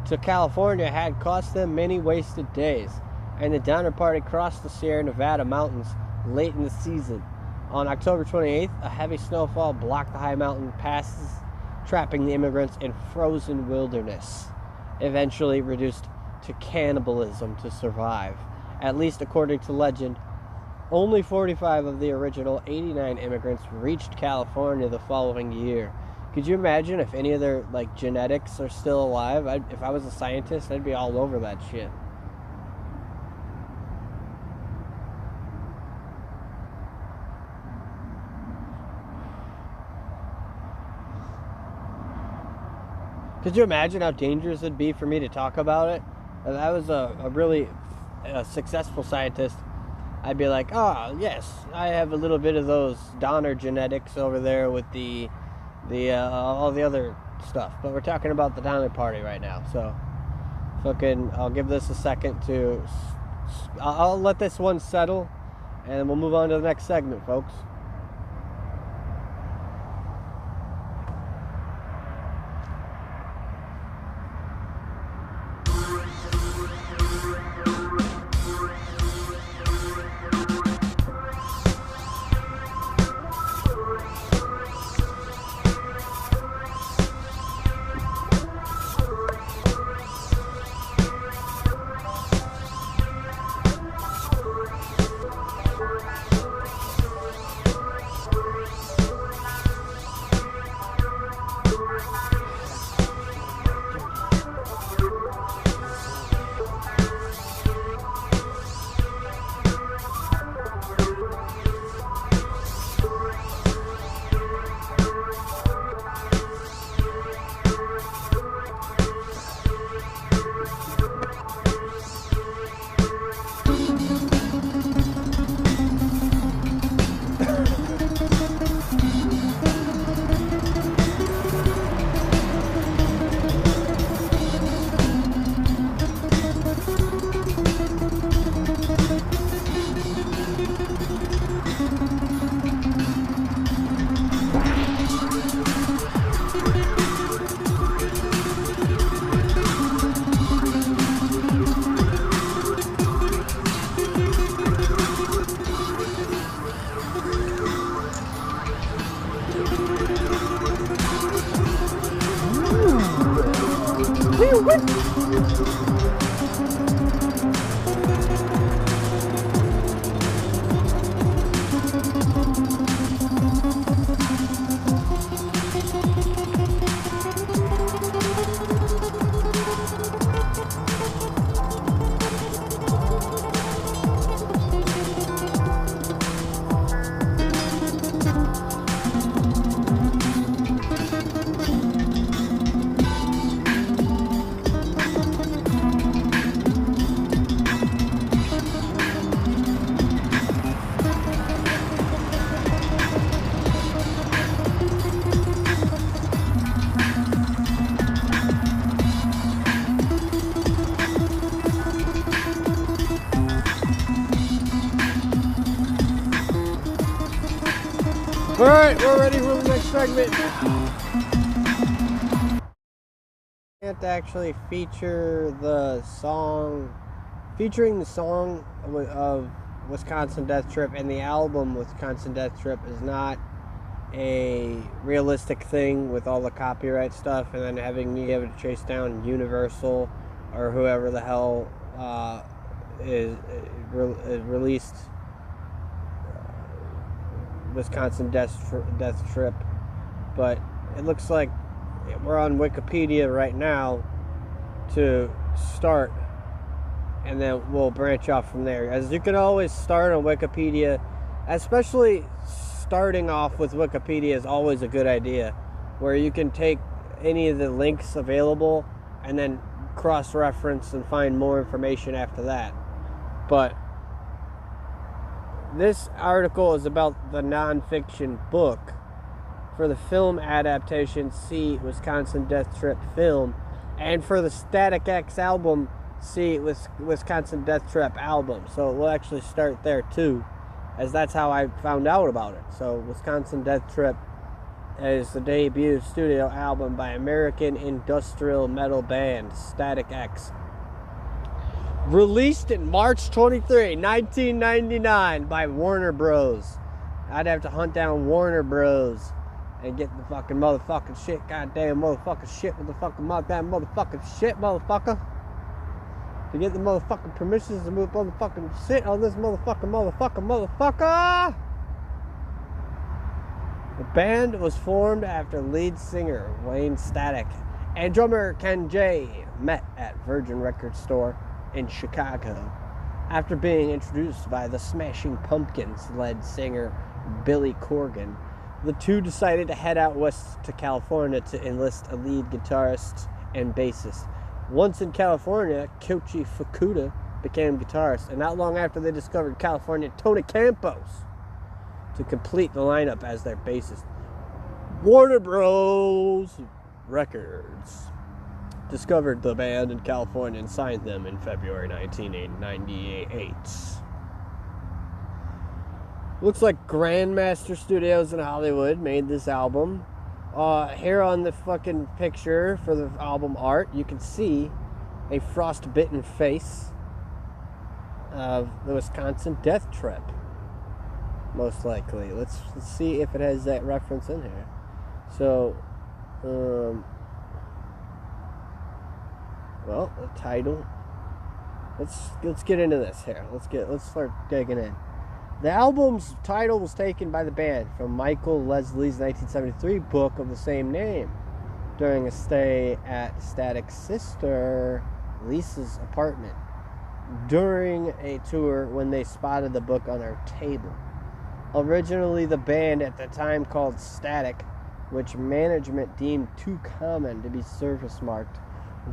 to California had cost them many wasted days, and the Donner Party crossed the Sierra Nevada mountains late in the season. On October 28th, a heavy snowfall blocked the high mountain passes, trapping the immigrants in frozen wilderness, eventually reduced to cannibalism to survive. At least according to legend, only 45 of the original 89 immigrants reached California the following year. Could you imagine if any of their genetics are still alive? If I was a scientist, I'd be all over that shit. Could you imagine how dangerous it'd be for me to talk about it? If I was a really successful scientist, I'd be like, oh, yes, I have a little bit of those Donner genetics over there with the all the other stuff. But we're talking about the Donner Party right now. So, I'll give this a second to... I'll let this one settle, and we'll move on to the next segment, folks. Alright, we're ready for the next segment. Can't actually featuring the song of Wisconsin Death Trip, and the album Wisconsin Death Trip is not a realistic thing with all the copyright stuff, and then having me able to chase down Universal or whoever the hell is released Wisconsin Death Trip. But it looks like we're on Wikipedia right now to start, and then we'll branch off from there. As you can always start on Wikipedia, especially starting off with Wikipedia is always a good idea, where you can take any of the links available and then cross-reference and find more information after that. But this article is about the non-fiction book. For the film adaptation, see Wisconsin Death Trip film, and for the Static X album, see Wisconsin Death Trip album. So we'll actually start there too, as that's how I found out about it. So Wisconsin Death Trip is the debut studio album by American industrial metal band Static X. Released in March 23, 1999 by Warner Bros. I'd have to hunt down Warner Bros. And get the fucking motherfucking shit, goddamn motherfucking shit with the fucking motherfucking shit, motherfucker. To get the motherfucking permissions to move motherfucking shit on this motherfucker. The band was formed after lead singer Wayne Static and drummer Ken Jay met at Virgin Records store in Chicago after being introduced by the Smashing Pumpkins lead singer Billy Corgan. The two decided to head out west to California to enlist a lead guitarist and bassist. Once in California, Koichi Fukuda became guitarist, and not long after they discovered California Tony Campos to complete the lineup as their bassist. Warner Bros. Records discovered the band in California and signed them in February 1998. Looks like Grandmaster Studios in Hollywood made this album. Here on the fucking picture for the album art, you can see a frostbitten face of the Wisconsin Death Trip. Most likely. Let's see if it has that reference in here. So, well, the title. Let's get into this here. Let's start digging in. The album's title was taken by the band from Michael Leslie's 1973 book of the same name during a stay at Static's sister Lisa's apartment during a tour when they spotted the book on her table. Originally, the band at the time called Static, which management deemed too common to be surface marked,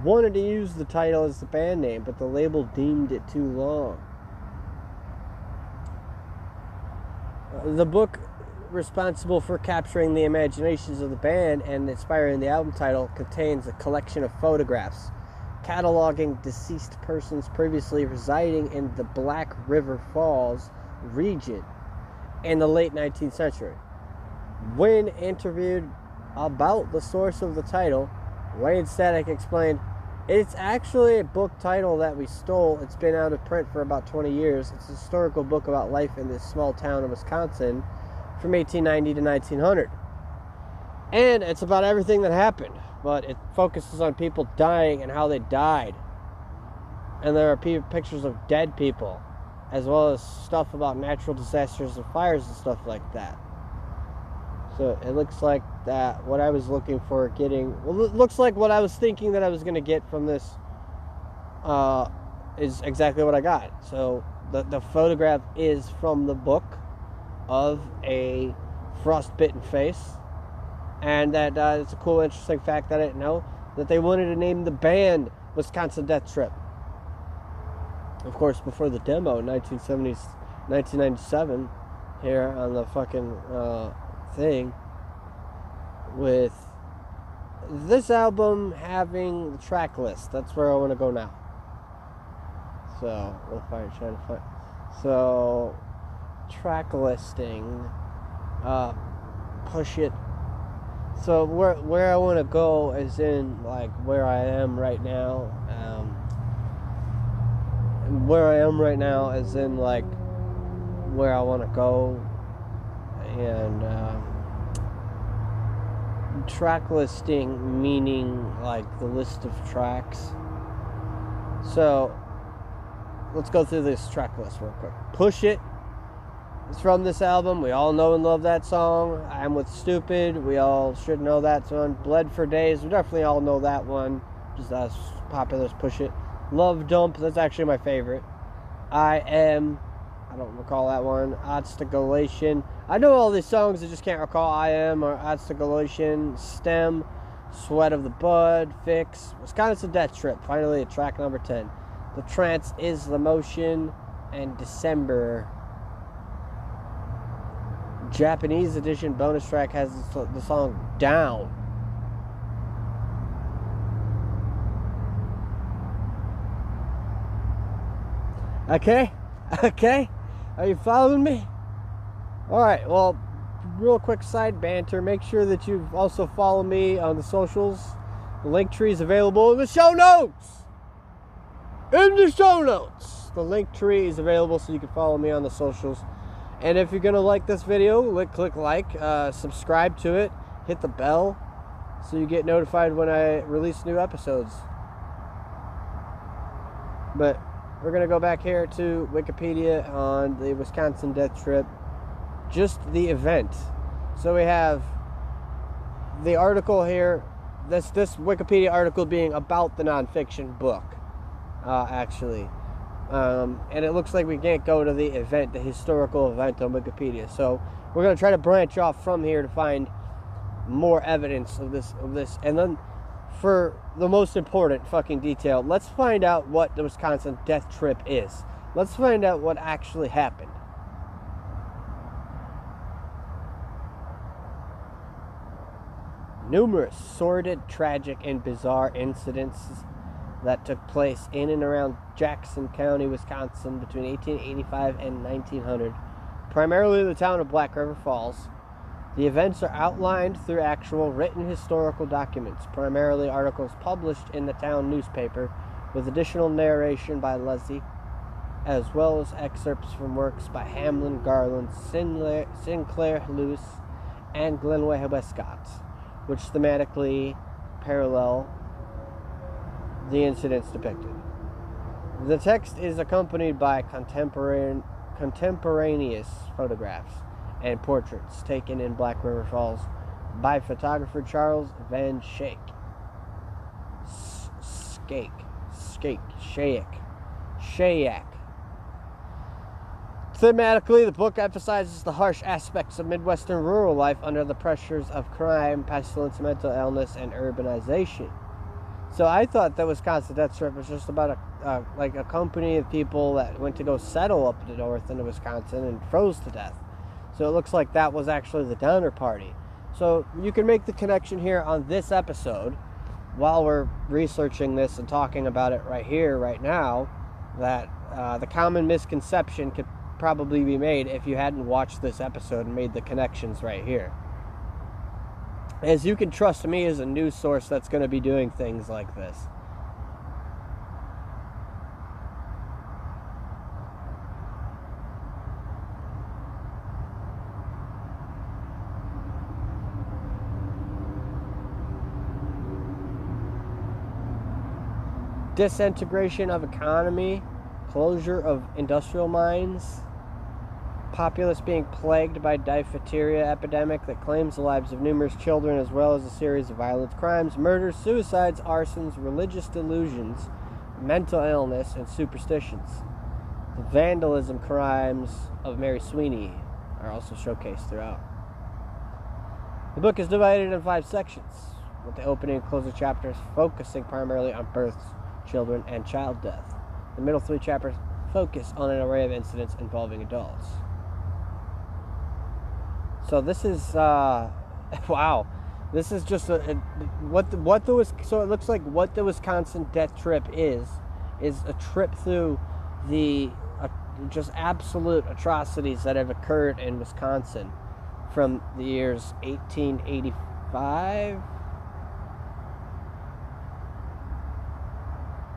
wanted to use the title as the band name, but the label deemed it too long. The book, responsible for capturing the imaginations of the band and inspiring the album title, contains a collection of photographs cataloging deceased persons previously residing in the Black River Falls region in the late 19th century. When interviewed about the source of the title, Wayne Static explained, "It's actually a book title that we stole. It's been out of print for about 20 years. It's a historical book about life in this small town of Wisconsin from 1890 to 1900. And it's about everything that happened, but it focuses on people dying and how they died. And there are pictures of dead people, as well as stuff about natural disasters and fires and stuff like that." So it looks like that what I was looking for getting, well, it looks like what I was thinking that I was going to get from this is exactly what I got. So the photograph is from the book of a frostbitten face, and that it's a cool, interesting fact that I didn't know, that they wanted to name the band Wisconsin Death Trip. Of course, before the demo in 1997, here on the fucking thing, with this album having the track list. That's where I want to go now. So we'll try to find. So track listing. push it. So where I want to go is in like where I am right now. Where I am right now is in like where I want to go, and track listing meaning like the list of tracks. So let's go through this track list real quick. Push It. It's from this album. We all know and love that song. I'm With Stupid. We all should know that song. Bled for Days. We definitely all know that one. Just as popular as Push It. Love Dump. That's actually my favorite. I Am. I don't recall that one. Obstaculation. I know all these songs. I just can't recall I Am or Obstaculation. Stem. Sweat of the Bud. Fix. Wisconsin Death Trip. Finally at track number 10. The Trance Is the Motion. And December. Japanese edition bonus track has the song Down. Okay? Are you following me? Alright, well, real quick side banter. Make sure that you also follow me on the socials. The link tree is available in the show notes. The link tree is available so you can follow me on the socials. And if you're going to like this video, click like, subscribe to it, hit the bell so you get notified when I release new episodes. But we're going to go back here to Wikipedia on the Wisconsin Death Trip. Just the event. So we have the article here, this Wikipedia article being about the nonfiction book, actually. And it looks like we can't go to the event, the historical event on Wikipedia. So we're going to try to branch off from here to find more evidence of this. And then for the most important fucking detail, let's find out what the Wisconsin Death Trip is. Let's find out what actually happened. Numerous sordid, tragic, and bizarre incidents that took place in and around Jackson County, Wisconsin between 1885 and 1900, primarily the town of Black River Falls. The events are outlined through actual written historical documents, primarily articles published in the town newspaper, with additional narration by Leslie, as well as excerpts from works by Hamlin, Garland, Sinclair Lewis, and Glenway Westcott, which thematically parallel the incidents depicted. The text is accompanied by contemporaneous photographs and portraits taken in Black River Falls by photographer Charles Van Schaik. Thematically, the book emphasizes the harsh aspects of Midwestern rural life under the pressures of crime, pestilence, mental illness, and urbanization. So I thought that Wisconsin Death Trip was just about a company of people that went to go settle up the north into Wisconsin and froze to death. So it looks like that was actually the Donner Party. So you can make the connection here on this episode while we're researching this and talking about it right here, right now, that the common misconception could probably be made if you hadn't watched this episode and made the connections right here. As you can trust me as a news source that's going to be doing things like this. Disintegration of economy, closure of industrial mines, populace being plagued by diphtheria epidemic that claims the lives of numerous children, as well as a series of violent crimes, murders, suicides, arsons, religious delusions, mental illness, and superstitions. The vandalism crimes of Mary Sweeney are also showcased throughout. The book is divided in 5 sections, with the opening and closing chapters focusing primarily on births, children, and child death. The middle 3 chapters focus on an array of incidents involving adults. So this is wow. This is just so it looks like what the Wisconsin Death Trip is a trip through the just absolute atrocities that have occurred in Wisconsin from the years 1885.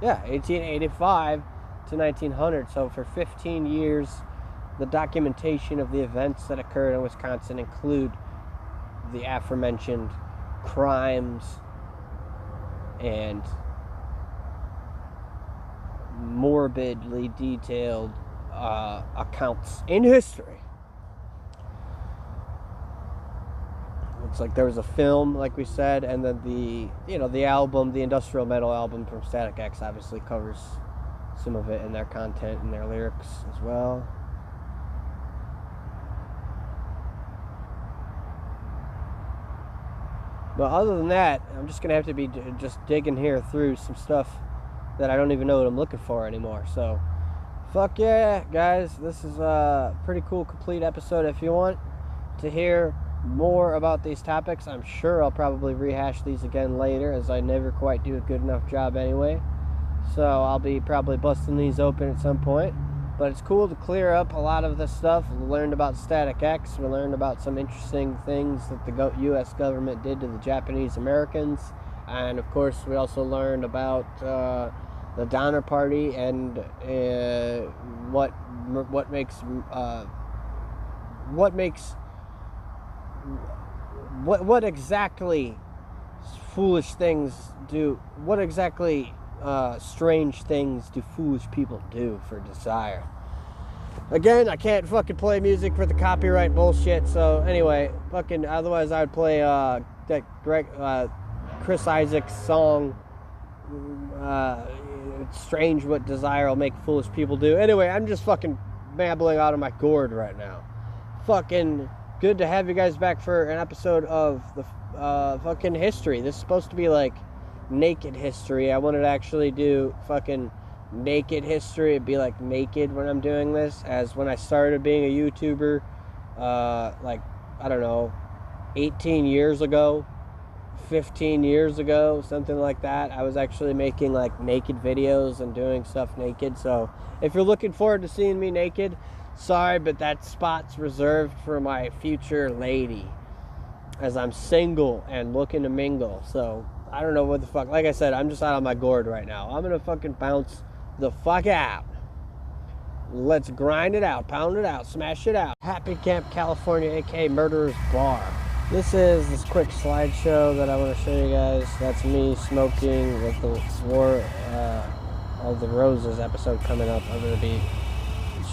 Yeah, 1885 to 1900. So for 15 years, the documentation of the events that occurred in Wisconsin include the aforementioned crimes and morbidly detailed accounts in history. Looks like there was a film, like we said, and then the album, the Industrial Metal album from Static X, obviously covers some of it in their content and their lyrics as well. But other than that, I'm just gonna have to be just digging here through some stuff that I don't even know what I'm looking for anymore. So, fuck yeah, guys. This is a pretty cool, complete episode. If you want to hear more about these topics, I'm sure I'll probably rehash these again later, as I never quite do a good enough job anyway. So I'll be probably busting these open at some point. But it's cool to clear up a lot of this stuff. We learned about Static X. We learned about some interesting things that the U.S. government did to the Japanese Americans. And of course, we also learned about the Donner Party and what exactly foolish things do. What exactly strange things do foolish people do for desire? Again, I can't fucking play music for the copyright bullshit. So anyway, fucking otherwise I would play that Chris Isaac's song. It's strange what desire will make foolish people do. Anyway, I'm just fucking babbling out of my gourd right now. Fucking good to have you guys back for an episode of the fucking history. This is supposed to be like naked history. I wanted to actually do fucking naked history. It'd be like naked when I'm doing this, as when I started being a YouTuber, like, I don't know, 18 years ago, 15 years ago, something like that. I was actually making like naked videos and doing stuff naked. So if you're looking forward to seeing me naked, sorry, but that spot's reserved for my future lady, as I'm single and looking to mingle. So I don't know what the fuck. Like I said, I'm just out on my gourd right now. I'm gonna fucking bounce the fuck out. Let's grind it out, pound it out, smash it out. Happy Camp, California, aka Murderer's Bar. This is this quick slideshow that I want to show you guys. That's me smoking with the War of the Roses episode coming up. I'm going to be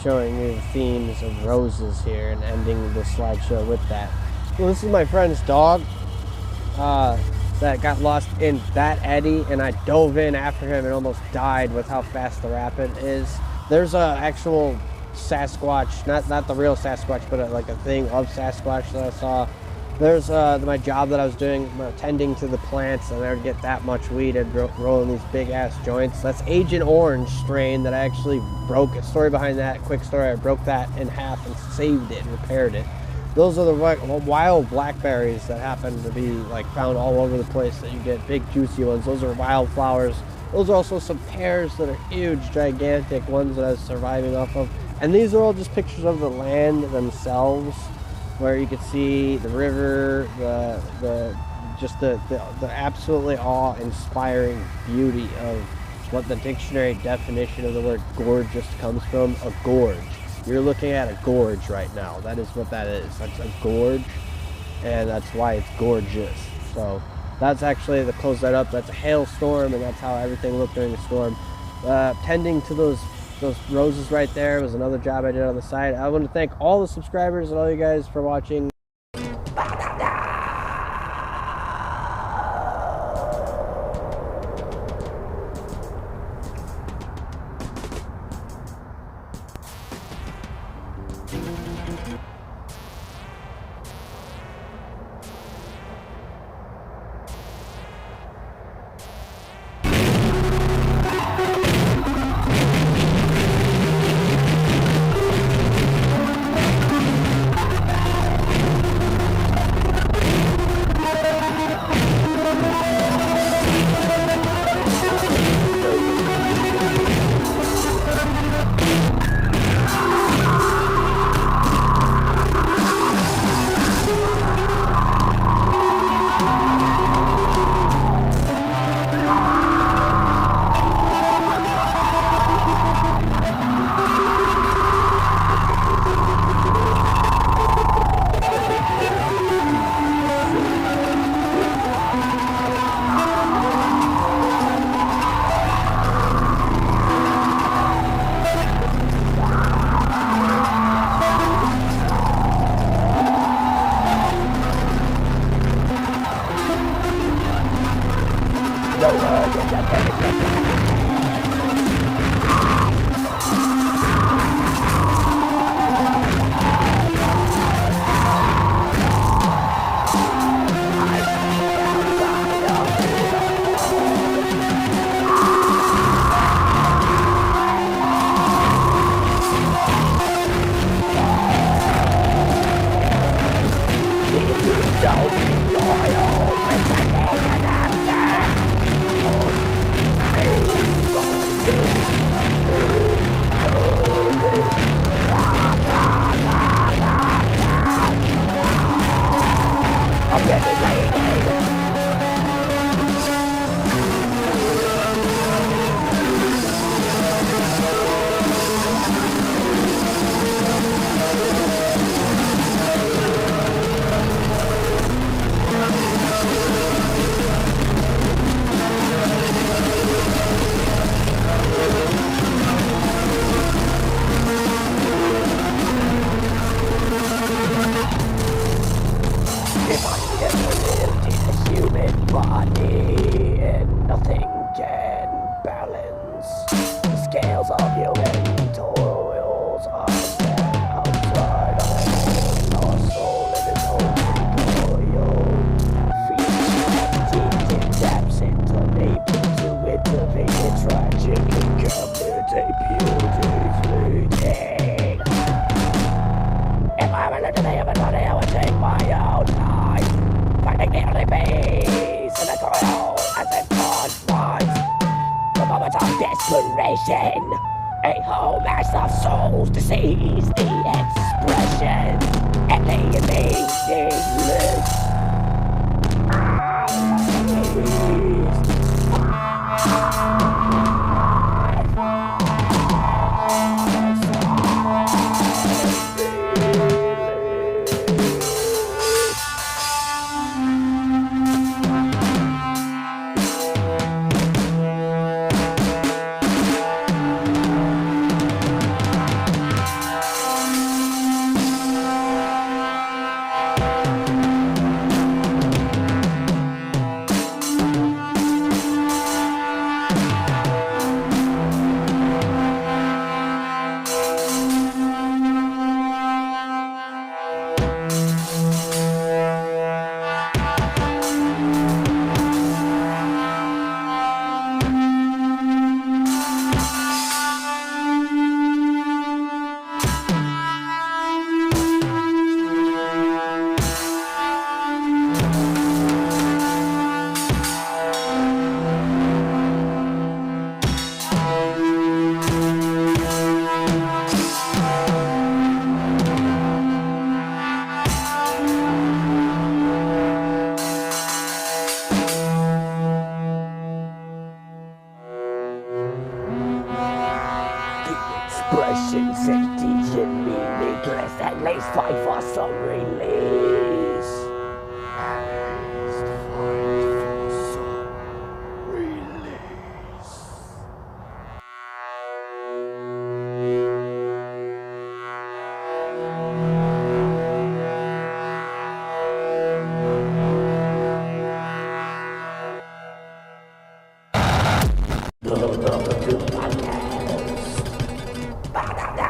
showing you the themes of roses here and ending the slideshow with that. Well, this is my friend's dog that got lost in that eddy, and I dove in after him and almost died with how fast the rapid is. There's a actual Sasquatch, not the real Sasquatch, but like a thing of Sasquatch that I saw. There's my job that I was doing, tending to the plants, and I would get that much weed and roll in these big ass joints. That's Agent Orange strain that I actually broke. A story behind that, quick story, I broke that in half and saved it, repaired it. Those are the wild blackberries that happen to be like found all over the place, that you get big juicy ones. Those are wildflowers. Those are also some pears that are huge, gigantic ones that I was surviving off of. And these are all just pictures of the land themselves, where you can see the river, the absolutely awe-inspiring beauty of what the dictionary definition of the word gorgeous comes from. A gorge. You're looking at a gorge right now. That is what that is. That's a gorge, and that's why it's gorgeous. So that's actually, to close that up, that's a hailstorm, and that's how everything looked during the storm. Tending to those roses right there was another job I did on the side. I want to thank all the subscribers and all you guys for watching. A whole mass of souls to seize the expression and leave me needless. Expressions and teaching meaningless, at least fight for some release. At least fight for some release. Welcome to my house. Ba-da-da.